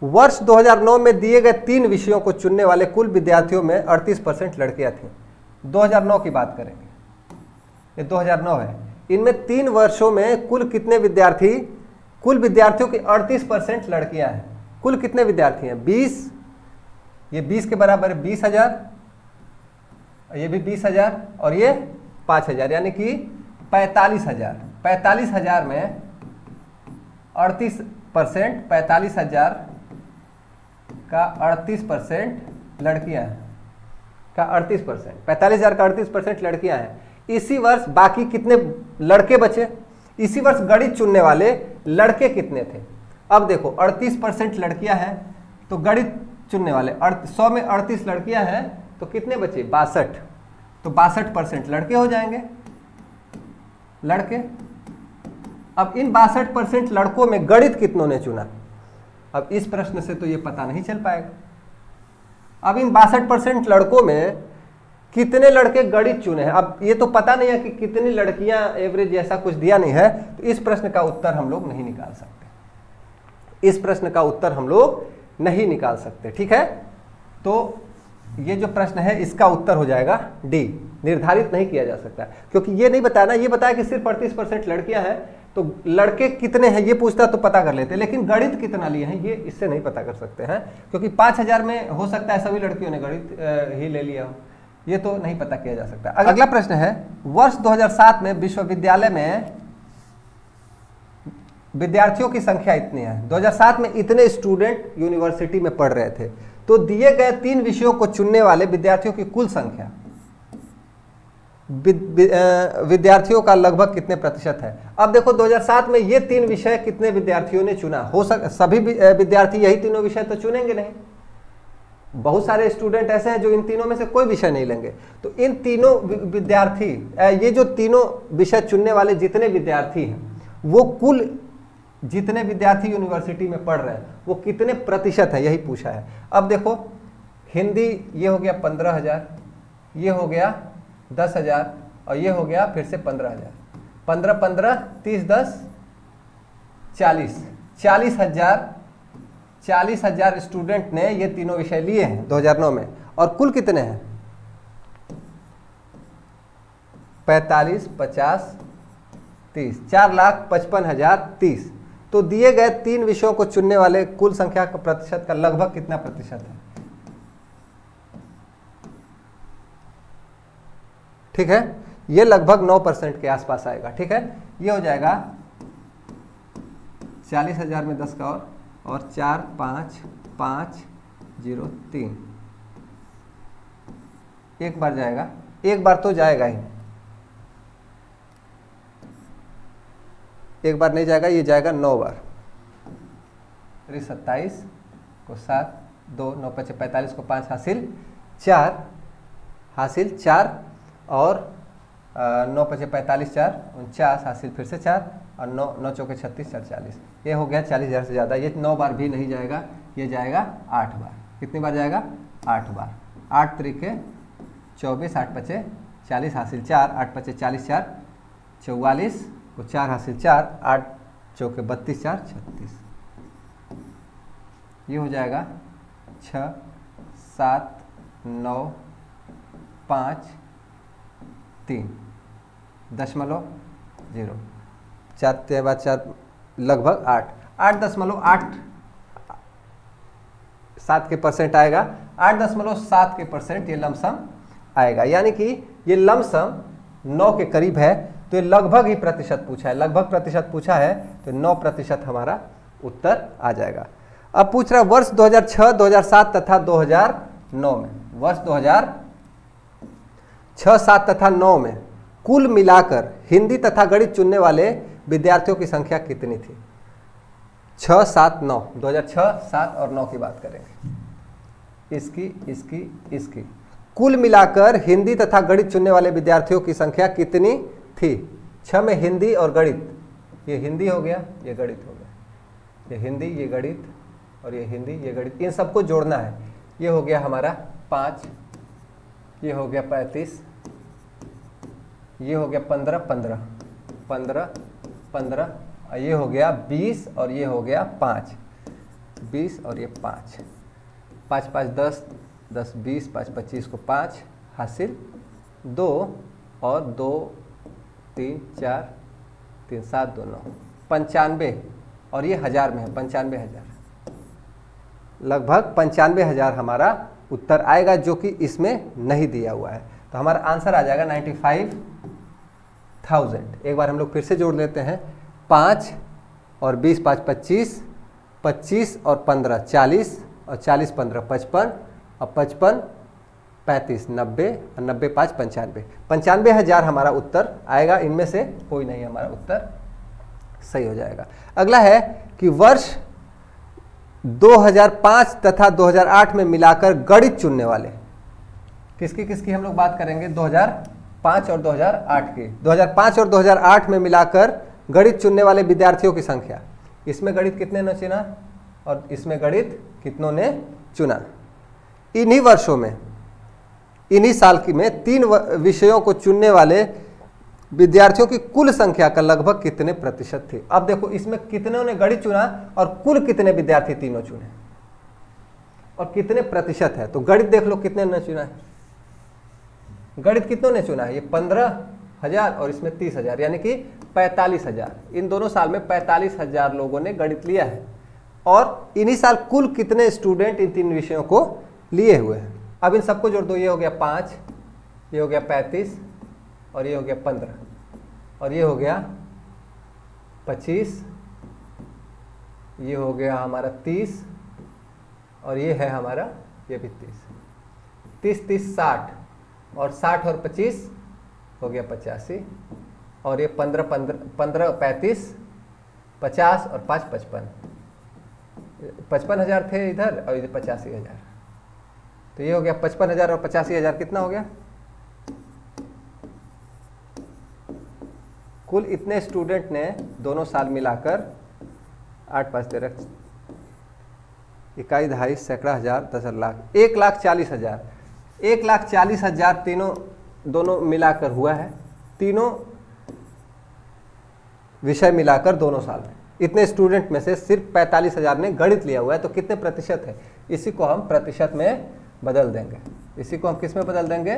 वर्ष 2009 में दिए गए 3 विषयों को चुनने वाले कुल विद्यार्थियों में 38% लड़कियां थीं। 2009 की बात करेंगे, ये 2009 है। इनमें 3 वर्षों में कुल कितने विद्यार्थी, कुल विद्यार्थियों की 38% लड़कियां हैं। कुल कितने विद्यार्थी हैं? 20, ये 20 के बराबर है 20,000, ये भी 20,000 और ये 5,000, यानी कि 45,000। 45,000 में 38%, 45,000 का 38% लड़कियां हैं, का 38%, 45,000 का 38% लड़कियां हैं। इसी वर्ष बाकी कितने लड़के बचे? इसी वर्ष गणित चुनने वाले लड़के कितने थे? अब देखो 38% लड़कियां हैं तो गणित चुनने वाले 100 में 38 लड़कियां हैं तो कितने बचे? 62, तो 62% लड़के हो जाएंगे, लड़के। अब इन 62% लड़कों में गणित कितनों ने चुना? अब इस प्रश्न से तो ये पता नहीं चल पाएगा। अब इन 62% लड़कों में कितने लड़के गणित चुने हैं? अब ये तो पता नहीं है कि कितनी लड़कियां, एवरेज ऐसा कुछ दिया नहीं है, तो इस प्रश्न का उत्तर हम लोग नहीं निकाल सकते। इस प्रश्न का उत्तर हम लोग नहीं निकाल सकते, ठीक है। तो ये जो प्रश्न है इसका उत्तर हो जाएगा डी, निर्धारित नहीं किया जा सकता, क्योंकि ये नहीं बताया ना, ये बताया कि सिर्फ 38% लड़कियां हैं, तो लड़के कितने हैं ये पूछता तो पता कर लेते, लेकिन गणित कितना लिए हैं ये इससे नहीं पता कर सकते हैं, क्योंकि 5,000 में हो सकता है सभी लड़कियों ने गणित ही ले लिया हो, ये तो नहीं पता किया जा सकता। अगला प्रश्न है, वर्ष 2007 में विश्वविद्यालय में विद्यार्थियों की संख्या इतनी है। 2007 में इतने स्टूडेंट यूनिवर्सिटी में पढ़ रहे थे, तो दिए गए 3 विषयों को चुनने वाले विद्यार्थियों की कुल संख्या, विद्यार्थियों का लगभग कितने प्रतिशत है? अब देखो 2007 में ये 3 विषय कितने विद्यार्थियों ने चुना? हो सभी विद्यार्थी यही तीनों विषय तो चुनेंगे नहीं, बहुत सारे स्टूडेंट ऐसे हैं जो इन तीनों में से कोई विषय नहीं लेंगे। तो इन तीनों विद्यार्थी, ये जो तीनों विषय चुनने वाले जितने विद्यार्थी हैं, वो कुल जितने विद्यार्थी यूनिवर्सिटी में पढ़ रहे हैं वो कितने प्रतिशत है, यही पूछा है। अब देखो हिंदी ये हो गया 15,000, ये हो गया 10,000 और ये हो गया फिर से 15,000, 15 15 30 10 40, 40,000 स्टूडेंट ने ये तीनों विषय लिए हैं 2009 में, और कुल कितने हैं? 45 50 30, 4,55,030। तो दिए गए 3 विषयों को चुनने वाले कुल संख्या का प्रतिशत का लगभग कितना प्रतिशत है? ठीक है, ये लगभग 9% के आसपास आएगा, ठीक है। ये हो जाएगा 40,000 में 10 का और 4 5 5 0 3, एक बार जाएगा, एक बार तो जाएगा ही, एक बार नहीं जाएगा, ये जाएगा 9 बार, 27 को 7, 2 9 5 45 को 5 हासिल 4 और 9 5 45 4 49 हासिल फिर से 4 और 9 9 चौके 36 4 40। ये हो गया 40,000 से ज़्यादा। ये 9 बार भी नहीं जाएगा, ये जाएगा 8 बार। कितनी बार जाएगा? 8 बार। 8 तरीके 24, 8 5 40 हासिल 4, 8 5 40 4 44 को 4 हासिल 4, 8 चौके 32 4 36। ये हो जाएगा 6 7 9 5 3 दशमलव 0 4 के बाद 4 लगभग 8.8 7 के परसेंट आएगा। 8.7 के परसेंट ये लमसम आएगा, यानी कि ये लमसम 9 के करीब है। तो ये लगभग ही प्रतिशत पूछा है, लगभग प्रतिशत पूछा है, तो 9% हमारा उत्तर आ जाएगा। अब पूछ रहा है वर्ष 2006, 2007 तथा 2009 में, वर्ष 2006, 7 तथा 9 में कुल मिलाकर हिंदी तथा गणित चुनने वाले विद्यार्थियों की संख्या कितनी थी? 6 7 9, 2006 7 और 9 की बात करेंगे। इसकी कुल मिलाकर हिंदी तथा गणित चुनने वाले विद्यार्थियों की संख्या कितनी थी? 6 में हिंदी और गणित, ये हिंदी हो गया, ये गणित हो गया, ये हिंदी, ये गणित और ये हिंदी, ये गणित, इन सबको जोड़ना है। ये हो गया हमारा 5, ये हो गया 35, ये हो गया 15 15 15 15, ये हो गया 20 और ये हो गया 5, 20 और ये 5, 5 5 10 10 20 5 25 को 5 हासिल 2 और 2 3 4 3 7 2 9 95, और ये हजार में है, 95,000, लगभग 95,000 हमारा उत्तर आएगा, जो कि इसमें नहीं दिया हुआ है। तो हमारा आंसर आ जाएगा 95,000। एक बार हम लोग फिर से जोड़ लेते हैं। 5 और 20 5 25, 25 और 15 40 और 40 15 55 और 55 35 90 और 90 5 95, 95,000 हमारा उत्तर आएगा। इनमें से कोई नहीं हमारा उत्तर सही हो जाएगा। अगला है कि वर्ष 2005 तथा 2008 में मिलाकर गणित चुनने वाले, किसकी हम लोग बात करेंगे? 2005 और 2008 की। 2005 और 2008 में मिलाकर गणित चुनने वाले विद्यार्थियों की संख्या। इसमें गणित कितने ने चुना और इसमें गणित कितनों ने चुना? इन्हीं वर्षों में, इन्हीं साल की में 3 विषयों को चुनने वाले विद्यार्थियों की कुल संख्या का लगभग कितने प्रतिशत थी? अब देखो इसमें कितनों ने गणित चुना और कुल कितने विद्यार्थी तीनों चुने और कितने प्रतिशत है। तो गणित देख लो कितने ने चुना है, गणित कितनों ने चुना है? ये 15,000 और इसमें 30,000, यानी कि 45,000। इन दोनों साल में 45,000 लोगों ने गणित लिया है। और इन्हीं साल कुल कितने स्टूडेंट इन 3 विषयों को लिए हुए हैं? अब इन सबको जोड़ दो। ये हो गया 5, ये हो गया 35 और ये हो गया 15 और ये हो गया 25, ये हो गया हमारा 30 और ये है हमारा, ये भी 30 30 60 और 60 और 25 हो गया 85 और ये 15 35 50 और 5 55, 55,000 थे इधर और इधर 85,000। तो ये हो गया 55,000 और 85,000 कितना हो गया? कुल इतने स्टूडेंट ने दोनों साल मिलाकर 8 5 13 इकाई दहाई सैकड़ा हजार 10 लाख 1,40,000 1,40,000 दोनों मिलाकर हुआ है। तीनों विषय मिलाकर दोनों साल में इतने स्टूडेंट में से सिर्फ 45,000 ने गणित लिया हुआ है। तो कितने प्रतिशत है? इसी को हम प्रतिशत में बदल देंगे। इसी को हम किस में बदल देंगे?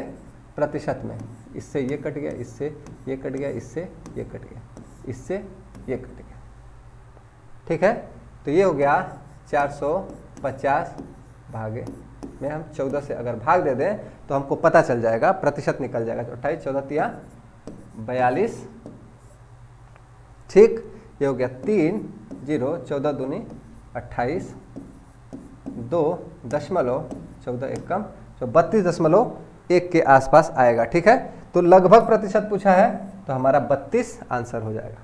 प्रतिशत में। इससे ये कट गया, इससे ये कट गया, इससे ये कट गया, इससे ये कट गया। ठीक है, तो ये हो गया 450 भागे में हम 14 से अगर भाग दे दें तो हमको पता चल जाएगा, प्रतिशत निकल जाएगा। 28 14 तिया 42। ठीक, ये हो गया 3 0 14 दूनी 28 2 दशमलव 14 एकम, तो 32.1 के आसपास आएगा। ठीक है, तो लगभग प्रतिशत पूछा है तो हमारा 32 आंसर हो जाएगा।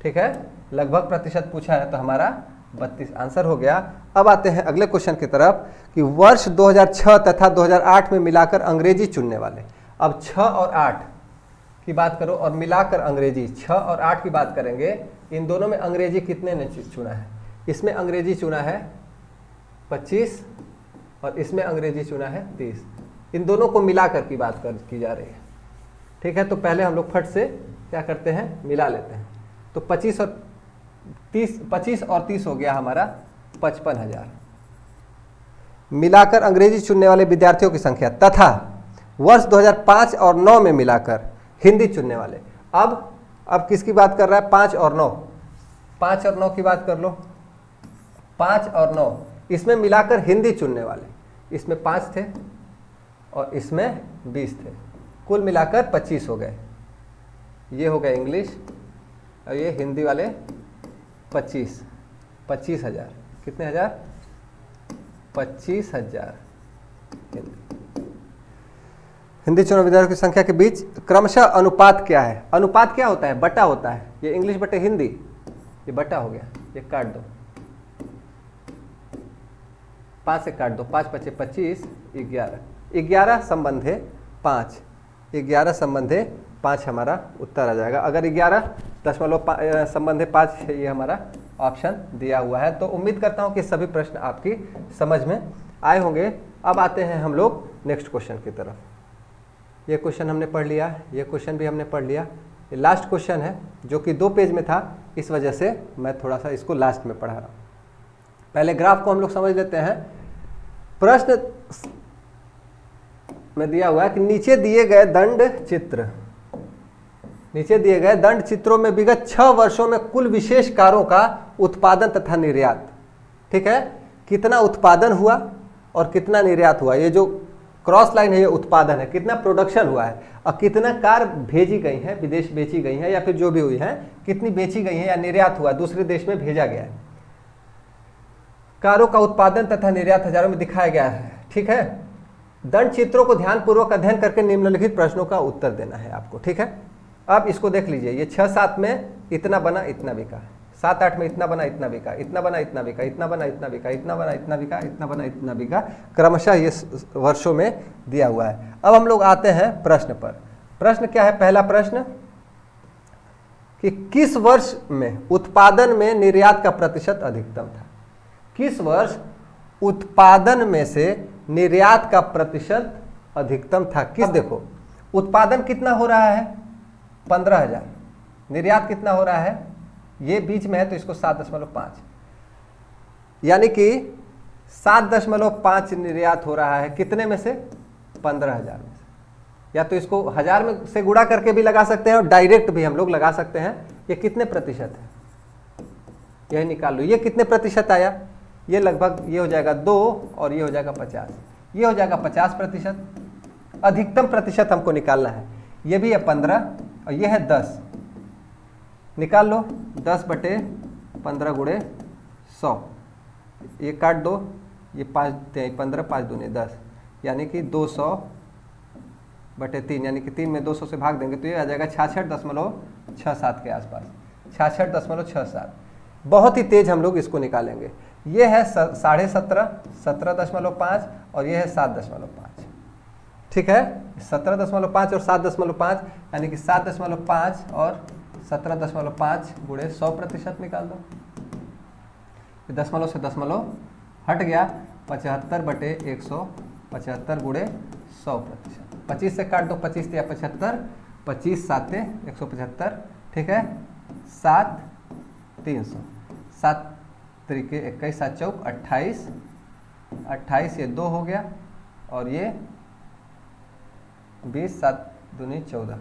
ठीक है, लगभग प्रतिशत पूछा है तो हमारा 32 आंसर हो गया। अब आते हैं अगले क्वेश्चन की तरफ कि वर्ष 2006 तथा 2008 में मिलाकर अंग्रेजी चुनने वाले। अब 6 और 8 की बात करो और मिलाकर अंग्रेजी 6 और 8 की बात करेंगे। इन दोनों में अंग्रेजी कितने ने चुना है? इसमें अंग्रेजी चुना है 25 और इसमें अंग्रेजी चुना है 30। इन दोनों को मिलाकर की बात की जा रही है। ठीक है, तो पहले हम लोग फट से क्या करते हैं, मिला लेते हैं। तो 25 और 30 हो गया हमारा 55,000। मिलाकर अंग्रेजी चुनने वाले विद्यार्थियों की संख्या तथा वर्ष 2005 और 9 में मिलाकर हिंदी चुनने वाले। अब किसकी बात कर रहा है? 5 और 9। 5 और 9 की बात कर लो। 5 और 9 इसमें मिलाकर हिंदी चुनने वाले, इसमें 5 थे और इसमें 20 थे, कुल मिलाकर 25 हो गए। ये हो गए इंग्लिश और ये हिंदी वाले 25,000। कितने हजार? 25,000 हिंदी चुने विद्यार्थियों की संख्या के बीच क्रमशः अनुपात क्या है? अनुपात क्या होता है? बटा होता है। ये इंग्लिश बटे हिंदी, ये बटा हो गया। ये काट दो, 5 से काट दो, 5 × 5 = 25, 11 संबंधे 5, 11 संबंधे 5 हमारा उत्तर आ जाएगा। अगर 11 संबंधे 5 ये हमारा ऑप्शन दिया हुआ है। तो उम्मीद करता हूं कि सभी प्रश्न आपकी समझ में आए होंगे। अब आते हैं हम लोग नेक्स्ट क्वेश्चन की तरफ। ये क्वेश्चन हमने पढ़ लिया, ये क्वेश्चन भी हमने पढ़ लिया। ये लास्ट क्वेश्चन है जो कि 2 पेज में था, इस वजह से मैं थोड़ा सा इसको लास्ट में पढ़ा रहा हूँ। पहले ग्राफ को हम लोग समझ लेते हैं। प्रश्न में दिया हुआ है कि नीचे दिए गए दंड चित्रों में विगत 6 वर्षों में कुल विशेष कारों का उत्पादन तथा निर्यात। ठीक है, कितना उत्पादन हुआ और कितना निर्यात हुआ। ये जो क्रॉस लाइन है ये उत्पादन है, कितना प्रोडक्शन हुआ है और कितना कार भेजी गई है, विदेश बेची गई है या फिर जो भी हुई है, कितनी बेची गई है या निर्यात हुआ, दूसरे देश में भेजा गया है। कारों का उत्पादन तथा निर्यात हजारों में दिखाया गया है। ठीक है, दंड चित्रों को ध्यानपूर्वक अध्ययन करके निम्नलिखित प्रश्नों का उत्तर देना है आपको। ठीक है, अब इसको देख लीजिए। ये 6-7 में इतना बना, इतना बिका, 7-8 में इतना बना, इतना बिका, इतना बना, इतना बिका, इतना बना, इतना बिका, इतना बना, इतना बिका, इतना बना, इतना बिका, क्रमशः ये वर्षों में दिया हुआ है। अब हम लोग आते हैं प्रश्न पर। प्रश्न क्या है? पहला प्रश्न कि किस वर्ष में उत्पादन में निर्यात का प्रतिशत अधिकतम था? किस वर्ष उत्पादन में से निर्यात का प्रतिशत अधिकतम था? किस, देखो उत्पादन कितना हो रहा है? 15,000। निर्यात कितना हो रहा है? ये बीच में है तो इसको 7.5, यानी कि 7.5 निर्यात हो रहा है। कितने में से? 15,000 में से। या तो इसको 1000 में से गुणा करके भी लगा सकते हैं और डायरेक्ट भी हम लोग लगा सकते हैं। ये कितने प्रतिशत है यही निकाल लो। ये कितने प्रतिशत आया? ये लगभग ये हो जाएगा 2 और ये हो जाएगा 50, ये हो जाएगा 50%। अधिकतम प्रतिशत हमको निकालना है। ये भी है 15 और ये है 10, निकाल लो। 10/15 × 100, ये काट दो, ये 15, 5 दूनी 10, यानी कि 200/3, यानी कि 3 में 200 से भाग देंगे तो ये आ जाएगा 66.67 के आसपास, 66.67। बहुत ही तेज हम लोग इसको निकालेंगे। ये है 17.5, 17.5 और ये है 7.5। ठीक है, 17.5 और 7.5, यानी कि 7.5 और 17.5 × 100% निकाल दो। दशमलव से दशमलव हट गया, 75/100, 75 × 100%। 25 से काट दो, 25 या 75, 25 7 175। ठीक है, 7 300, 7 3 21, 7 4 28, 28 ये 2 हो गया और ये 20, 7 दूनी 14।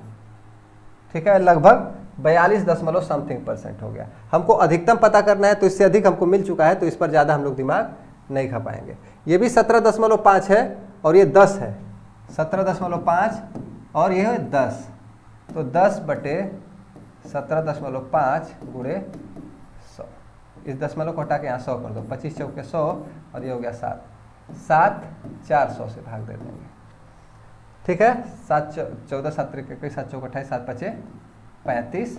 ठीक है, लगभग 42.something% हो गया। हमको अधिकतम पता करना है तो इससे अधिक हमको मिल चुका है तो इस पर ज़्यादा हम लोग दिमाग नहीं खा पाएंगे। ये भी 17.5 है और ये 10 है, 17.5 और ये है 10, तो 10/17.5 × 100। इस दशमलव को हटा के यहाँ 100 कर दो, 25 चौके 100 और ये हो गया 7, 400 से भाग दे देंगे। ठीक है, 7 14 7 3 21 7 4 28 7 5 35।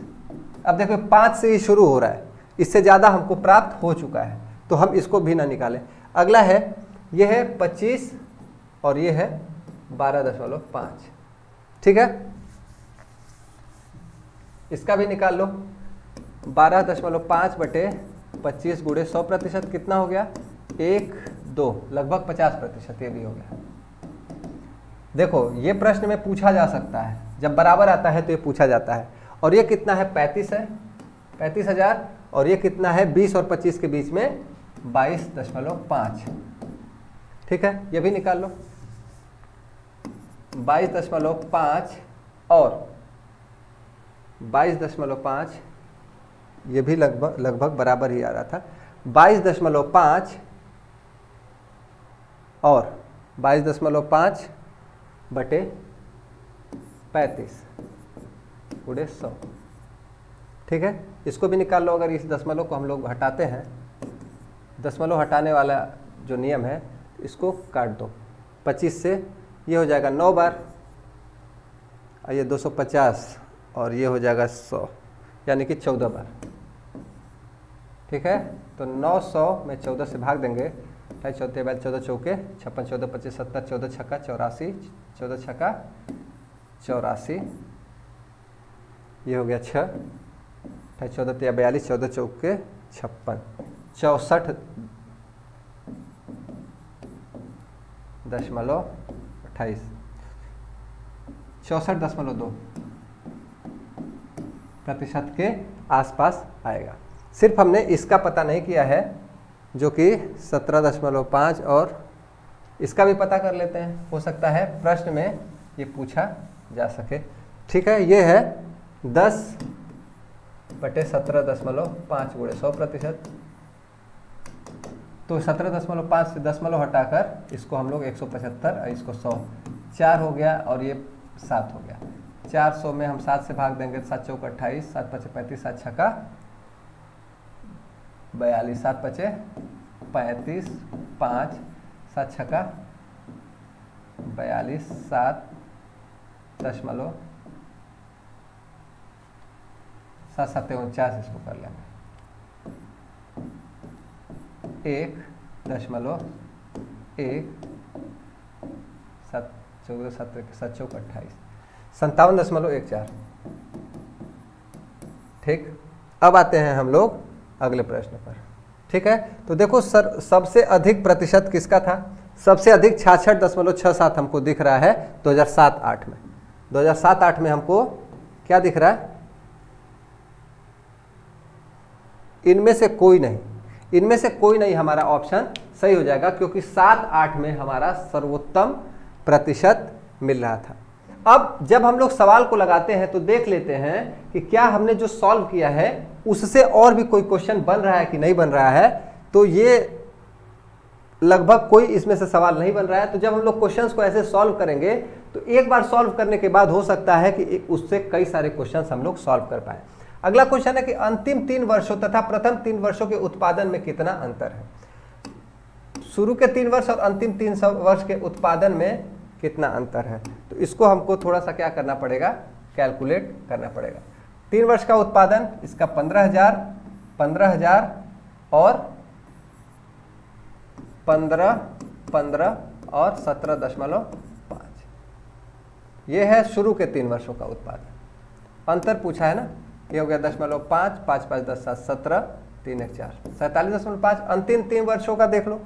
अब देखो 5 से ही शुरू हो रहा है, इससे ज़्यादा हमको प्राप्त हो चुका है। तो हम इसको भी ना निकालें। अगला है, ये है 25 और ये है 12.5, ठीक है। इसका भी निकाल लो। 12.5 बटे 25 गुणे 100% कितना हो गया? 1, 2, लगभग 50%। ये भी हो गया। देखो ये प्रश्न में पूछा जा सकता है, जब बराबर आता है तो ये पूछा जाता है। और ये कितना है? 35 है, 35,000। और ये कितना है? 20 और 25 के बीच में 22.5, ठीक है। ये भी निकाल लो। 22.5 और 22.5, ये भी लगभग बराबर ही आ रहा था। 22.5 और 22.5 बटे 35 गुणे 100, ठीक है। इसको भी निकाल लो। अगर इस दशमलव को हम लोग हटाते हैं, दशमलव हटाने वाला जो नियम है, इसको काट दो। 25 से ये हो जाएगा 9 बार, और ये 250, और ये हो जाएगा 100, यानी कि 14 बार, ठीक है। तो 900 में 14 से भाग देंगे, 14 बाद 14 चौके 56, 14 25 70, 14 छक्का 84, 14 छक्का 84, ये हो गया 6, 14 42, 14 चौके 56, 64.28, 64.2% के आसपास आएगा। सिर्फ हमने इसका पता नहीं किया है, जो कि 17.5, और इसका भी पता कर लेते हैं। हो सकता है प्रश्न में ये पूछा जा सके, ठीक है। ये है 10 बटे 17.5 गुणे 100%। तो 17.5 से दशमलव हटाकर इसको हम लोग 175 और इसको 100, 4 हो गया और ये 7 हो गया। 400 में हम 7 से भाग देंगे, 7 चौक 28, 7 पचे 35, 7 छक्का 42, 7 पचे 35, 5, 7 छक्का 42, 7.749, इसको कर लेंगे 1.1, 7 14 7 चौक 28, 57.14, ठीक। अब आते हैं हम लोग अगले प्रश्न पर, ठीक है। तो देखो सर, सबसे अधिक प्रतिशत किसका था? सबसे अधिक 66.67 हमको दिख रहा है 2007-08 में। 2007-08 में हमको क्या दिख रहा है? इनमें से कोई नहीं, इनमें से कोई नहीं हमारा ऑप्शन सही हो जाएगा, क्योंकि 7-8 में हमारा सर्वोत्तम प्रतिशत मिल रहा था। अब जब हम लोग सवाल को लगाते हैं तो देख लेते हैं कि क्या हमने जो सॉल्व किया है उससे और भी कोई क्वेश्चन बन रहा है कि नहीं बन रहा है। तो ये लगभग कोई इसमें से सवाल नहीं बन रहा है। तो जब हम लोग क्वेश्चंस को ऐसे सॉल्व करेंगे तो एक बार सॉल्व करने के बाद हो सकता है कि उससे कई सारे क्वेश्चंस हम लोग सॉल्व कर पाए। अगला क्वेश्चन है कि अंतिम 3 वर्षों तथा प्रथम 3 वर्षों के उत्पादन में कितना अंतर है? शुरू के 3 वर्ष और अंतिम 3 वर्ष के उत्पादन में कितना अंतर है? तो इसको हमको थोड़ा सा क्या करना पड़ेगा? कैलकुलेट करना पड़ेगा। 3 वर्ष का उत्पादन इसका 15,000, 15,000 और 15, 15 और 17.5। ये है शुरू के 3 वर्षों का उत्पादन। अंतर पूछा है ना, ये हो गया 0.5, 5, 5, 10, 7, 17, 3, 1, 4, 47.5। अंतिम 3 वर्षों का देख लो,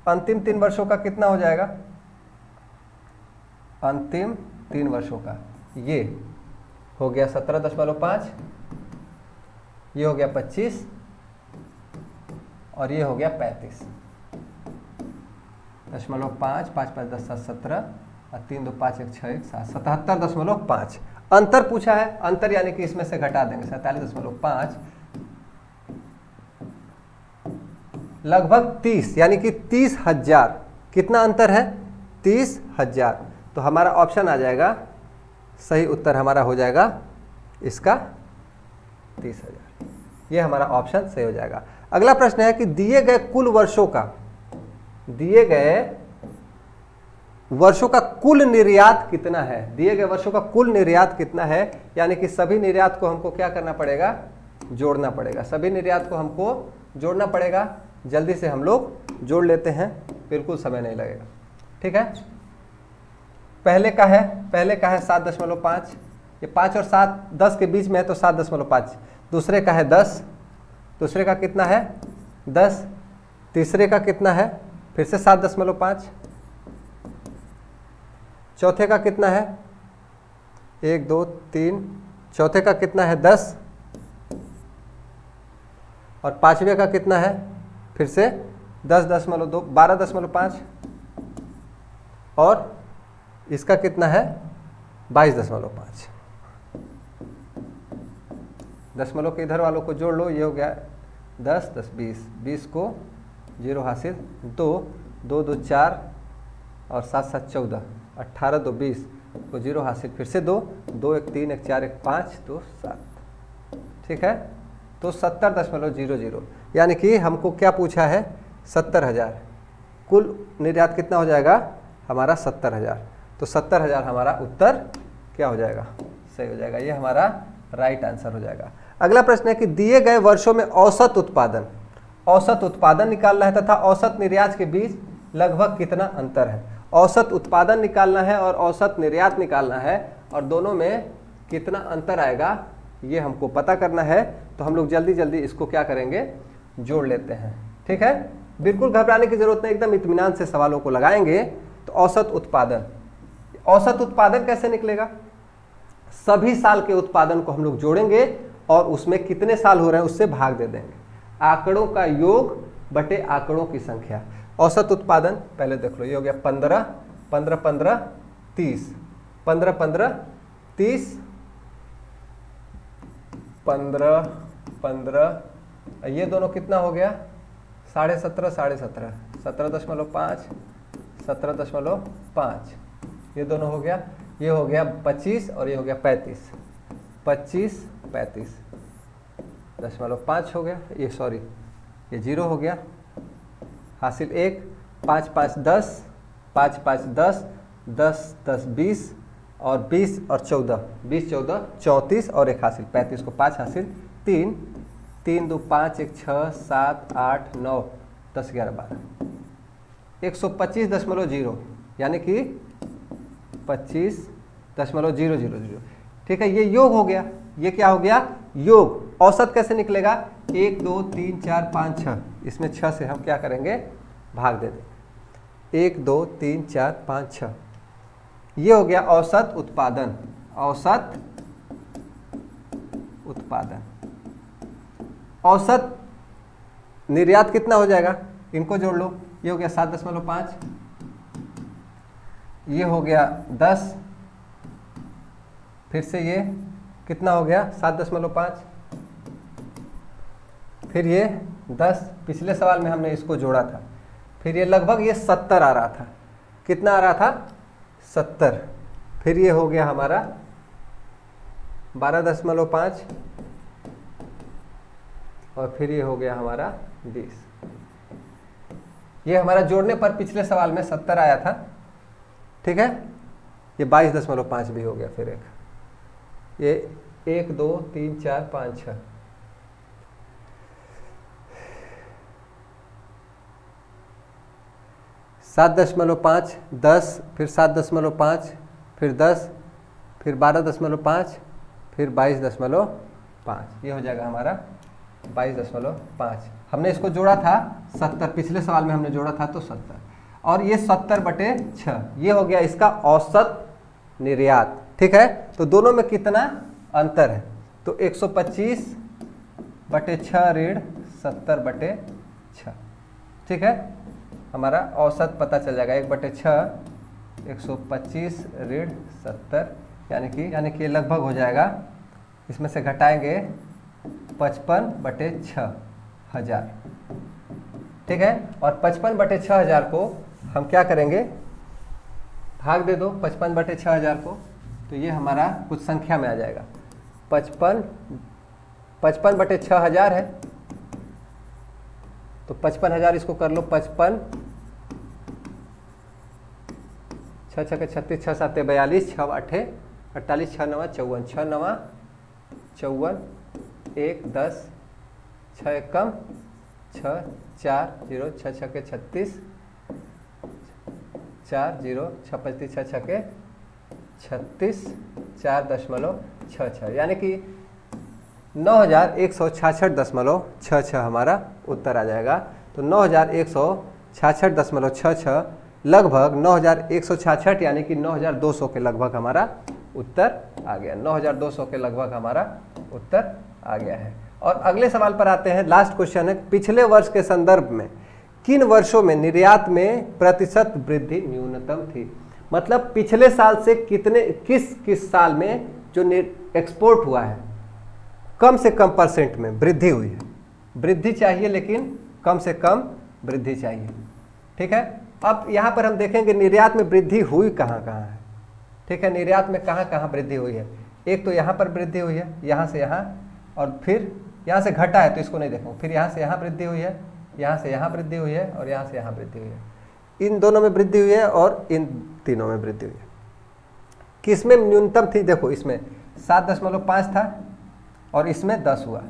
अंतिम 3 वर्षों का कितना हो जाएगा? अंतिम 3 वर्षों का ये हो गया 17.5, ये हो गया 25 और ये हो गया 35.5, 5, 5, 10, 7, 17 और 3, 2, 5, 1, 6, 1, 7, 77.5। अंतर पूछा है, अंतर यानी कि इसमें से घटा देंगे 47.5, लगभग 30, यानी कि 30,000। कितना अंतर है? 30,000। तो हमारा ऑप्शन आ जाएगा, सही उत्तर हमारा हो जाएगा इसका 30,000। ये हमारा ऑप्शन सही हो जाएगा। अगला प्रश्न है कि दिए गए कुल वर्षों का, दिए गए वर्षों का कुल निर्यात कितना है? दिए गए वर्षों का कुल निर्यात कितना है? यानी कि सभी निर्यात को हमको क्या करना पड़ेगा? जोड़ना पड़ेगा। सभी निर्यात को हमको जोड़ना पड़ेगा। जल्दी से हम लोग जोड़ लेते हैं, बिल्कुल समय नहीं लगेगा। ठीक है, पहले का है 7.5, ये 5 और 7 10 के बीच में है तो 7.5। दूसरे का है 10, दूसरे का कितना है 10, तीसरे का कितना है फिर से 7.5, चौथे का कितना है 1 2 3, चौथे का कितना है 10, और पांचवे का कितना है फिर से 10.2 12.5, और इसका कितना है 22.5। दशमलव के इधर वालों को जोड़ लो, ये हो गया 10 10 20, 20 को 0 हासिल, 2 2 2 4 और 7 7 14, 18 2 20 को 0 हासिल, फिर से 2 2 1 3 1 4 1 5 2 7। ठीक है, तो 70.00, यानी कि हमको क्या पूछा है 70,000। कुल निर्यात कितना हो जाएगा हमारा 70,000, तो 70,000 हमारा उत्तर क्या हो जाएगा, सही हो जाएगा, ये हमारा राइट आंसर हो जाएगा। अगला प्रश्न है कि दिए गए वर्षों में औसत उत्पादन निकालना है तथा औसत निर्यात के बीच लगभग कितना अंतर है। औसत उत्पादन निकालना है और औसत निर्यात निकालना है, और दोनों में कितना अंतर आएगा ये हमको पता करना है। तो हम लोग जल्दी जल्दी इसको क्या करेंगे, जोड़ लेते हैं। ठीक है, बिल्कुल घबराने की जरूरत नहीं, एकदम इत्मीनान से सवालों को लगाएंगे। तो औसत उत्पादन कैसे निकलेगा, सभी साल के उत्पादन को हम लोग जोड़ेंगे और उसमें कितने साल हो रहे हैं उससे भाग दे देंगे, आंकड़ों का योग बटे आंकड़ों की संख्या। औसत उत्पादन पहले देख लो, ये हो गया 15 15 15 30, 15 15 30, 15 15, ये दोनों कितना हो गया 17.5 17.5, 17.5 17.5, ये दोनों हो गया, ये हो गया 25 और ये हो गया 35, 25 35.5 हो गया, ये सॉरी ये 0 हो गया हासिल 1, 5 5 10, 5 5 10, 10 10 20 और 20 और 14, 20 14 34 और एक हासिल 35 को 5 हासिल 3, 3 2 5 1 6 7 8 9 10 11 12, 125.0, यानी कि 25.0000। ठीक है, ये योग हो गया, ये क्या हो गया योग। औसत कैसे निकलेगा, 1 2 3 4 5 6, इसमें 6 से हम क्या करेंगे भाग दे देंगे, 1 2 3 4 5 6, ये हो गया औसत उत्पादन। औसत निर्यात कितना हो जाएगा, इनको जोड़ लो, ये हो गया 7.5, ये हो गया 10, फिर से ये कितना हो गया 7.5, फिर ये 10, पिछले सवाल में हमने इसको जोड़ा था, फिर ये लगभग ये 70 आ रहा था, कितना आ रहा था 70, फिर ये हो गया हमारा 12.5 और फिर ये हो गया हमारा 20। ये हमारा जोड़ने पर पिछले सवाल में 70 आया था। ठीक है, ये 22.5 भी हो गया, फिर ये 1 2 3 4 5 6, 7.5 10, फिर 7.5, फिर 10, फिर 12.5, फिर 22.5, ये हो जाएगा हमारा 22.5। हमने इसको जोड़ा था 70, पिछले सवाल में हमने जोड़ा था तो 70, और ये 70/6, ये हो गया इसका औसत निर्यात। ठीक है, तो दोनों में कितना अंतर है, तो 125/6 ऋण 70/6। ठीक है, हमारा औसत पता चल जाएगा 1/6 125 ऋण 70, यानी कि ये लगभग हो जाएगा, इसमें से घटाएंगे 55/6 हजार। ठीक है, और 55/6 हजार को हम क्या करेंगे, भाग दे दो 55/6 हजार को, तो ये हमारा कुछ संख्या में आ जाएगा। 55/6 हजार है, तो 55,000 इसको कर लो 55, 6 6 36, 6 7 42, 6 8 48, 6 9 54, 6 9 54, 1 10, 6 1 कम 6 4 0 6 6 के 36 4 0 6 5 6 6 के 36 4.66 यानी कि 9166.66 हमारा उत्तर आ जाएगा। तो 9166.66 लगभग 9166 यानी कि 9200 के लगभग हमारा उत्तर आ गया। 9200 के लगभग हमारा उत्तर आ गया है। और अगले सवाल पर आते हैं। लास्ट क्वेश्चन है, पिछले वर्ष के संदर्भ में किन वर्षों में निर्यात में प्रतिशत वृद्धि न्यूनतम थी? मतलब पिछले साल से किस साल में जो एक्सपोर्ट हुआ है कम से कम परसेंट में वृद्धि हुई है। वृद्धि चाहिए लेकिन कम से कम वृद्धि चाहिए। ठीक है, अब यहाँ पर हम देखेंगे निर्यात में वृद्धि हुई कहाँ कहाँ है। ठीक है, निर्यात में कहाँ कहाँ वृद्धि हुई है। एक तो यहाँ पर वृद्धि हुई है, यहाँ से यहाँ, और फिर यहाँ से घटा है तो इसको नहीं देखूँ, फिर यहाँ से यहाँ वृद्धि हुई है, यहाँ से यहाँ वृद्धि हुई है, और यहाँ से यहाँ वृद्धि हुई है। इन दोनों में वृद्धि हुई है और इन तीनों में वृद्धि हुई है। किसमें न्यूनतम थी? देखो इसमें 7.5 था और इसमें 10 हुआ।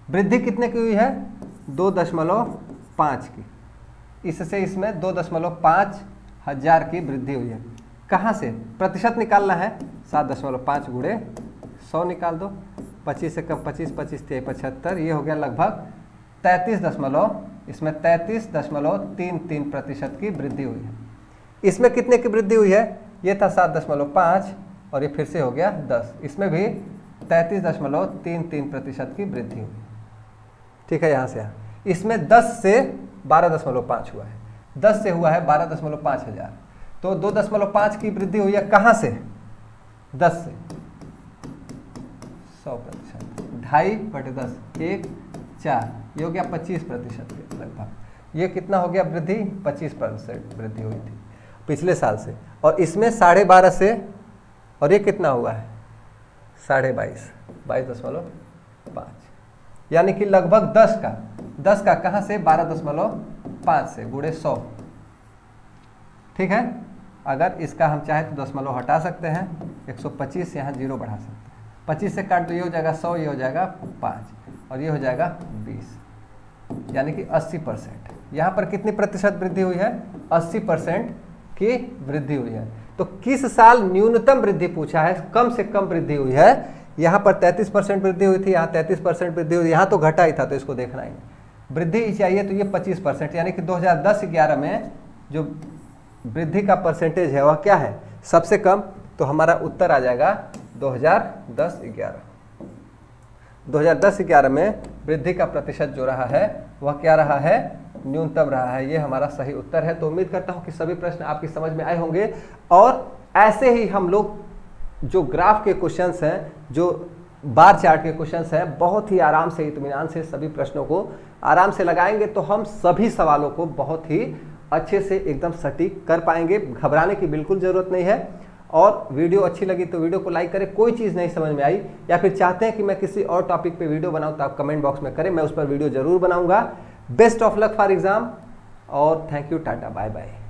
वृद्धि कितने की हुई है? 2.5 की। इससे इसमें 2.5 हजार की वृद्धि हुई है। कहाँ से? प्रतिशत निकालना है। 7.5 गुणे 100 निकाल दो। 25 से कम 25, 25 × 75, ये हो गया लगभग 33.33% की वृद्धि हुई है। इसमें कितने की वृद्धि हुई है? ये था 7.5 और ये फिर से हो गया 10। इसमें भी 33.33% की वृद्धि हुई। ठीक है, यहाँ से यहाँ। इसमें 10 से 12.5 हुआ है। 10 से हुआ है 12.5 हजार। तो 2.5 की वृद्धि हुई है। कहाँ से? 10 से 100%। 2.5/10 1 4, ये हो गया 25% के लगभग। ये कितना हो गया वृद्धि? 25% वृद्धि हुई थी पिछले साल से। और इसमें 12.5 से, और ये कितना हुआ है? 22.5, 22.5, यानी कि लगभग 10 का कहाँ से? 12.5 से गुणे 100। ठीक है, अगर इसका हम चाहे तो दशमलव हटा सकते हैं। 125 यहाँ 0 बढ़ा सकते हैं। 25 से काट तो ये हो जाएगा 100, ये हो जाएगा 5 और ये हो जाएगा 20, यानी कि 80%। यहाँ पर कितनी प्रतिशत वृद्धि हुई है? 80% की वृद्धि हुई है। तो किस साल न्यूनतम वृद्धि पूछा है, कम से कम वृद्धि हुई है। यहाँ पर 33% वृद्धि हुई थी, यहाँ 33% वृद्धि हुई, यहाँ तो घटा ही था तो इसको देखना ही नहीं। वृद्धि चाहिए तो ये 25%, यानी कि 2010-11 में जो वृद्धि का परसेंटेज है वह क्या है? सबसे कम। तो हमारा उत्तर आ जाएगा 2010-11। 2010-11 में वृद्धि का प्रतिशत जो रहा है वह क्या रहा है? न्यूनतम रहा है। ये हमारा सही उत्तर है। तो उम्मीद करता हूँ कि सभी प्रश्न आपकी समझ में आए होंगे। और ऐसे ही हम लोग जो ग्राफ के क्वेश्चंस हैं, जो बार चार्ट के क्वेश्चंस हैं, बहुत ही आराम से, इत्मीनान से सभी प्रश्नों को आराम से लगाएंगे तो हम सभी सवालों को बहुत ही अच्छे से एकदम सटीक कर पाएंगे। घबराने की बिल्कुल ज़रूरत नहीं है। और वीडियो अच्छी लगी तो वीडियो को लाइक करें। कोई चीज़ नहीं समझ में आई या फिर चाहते हैं कि मैं किसी और टॉपिक पे वीडियो बनाऊं तो आप कमेंट बॉक्स में करें, मैं उस पर वीडियो ज़रूर बनाऊंगा। Best of luck for exam और thank you, tata, bye bye.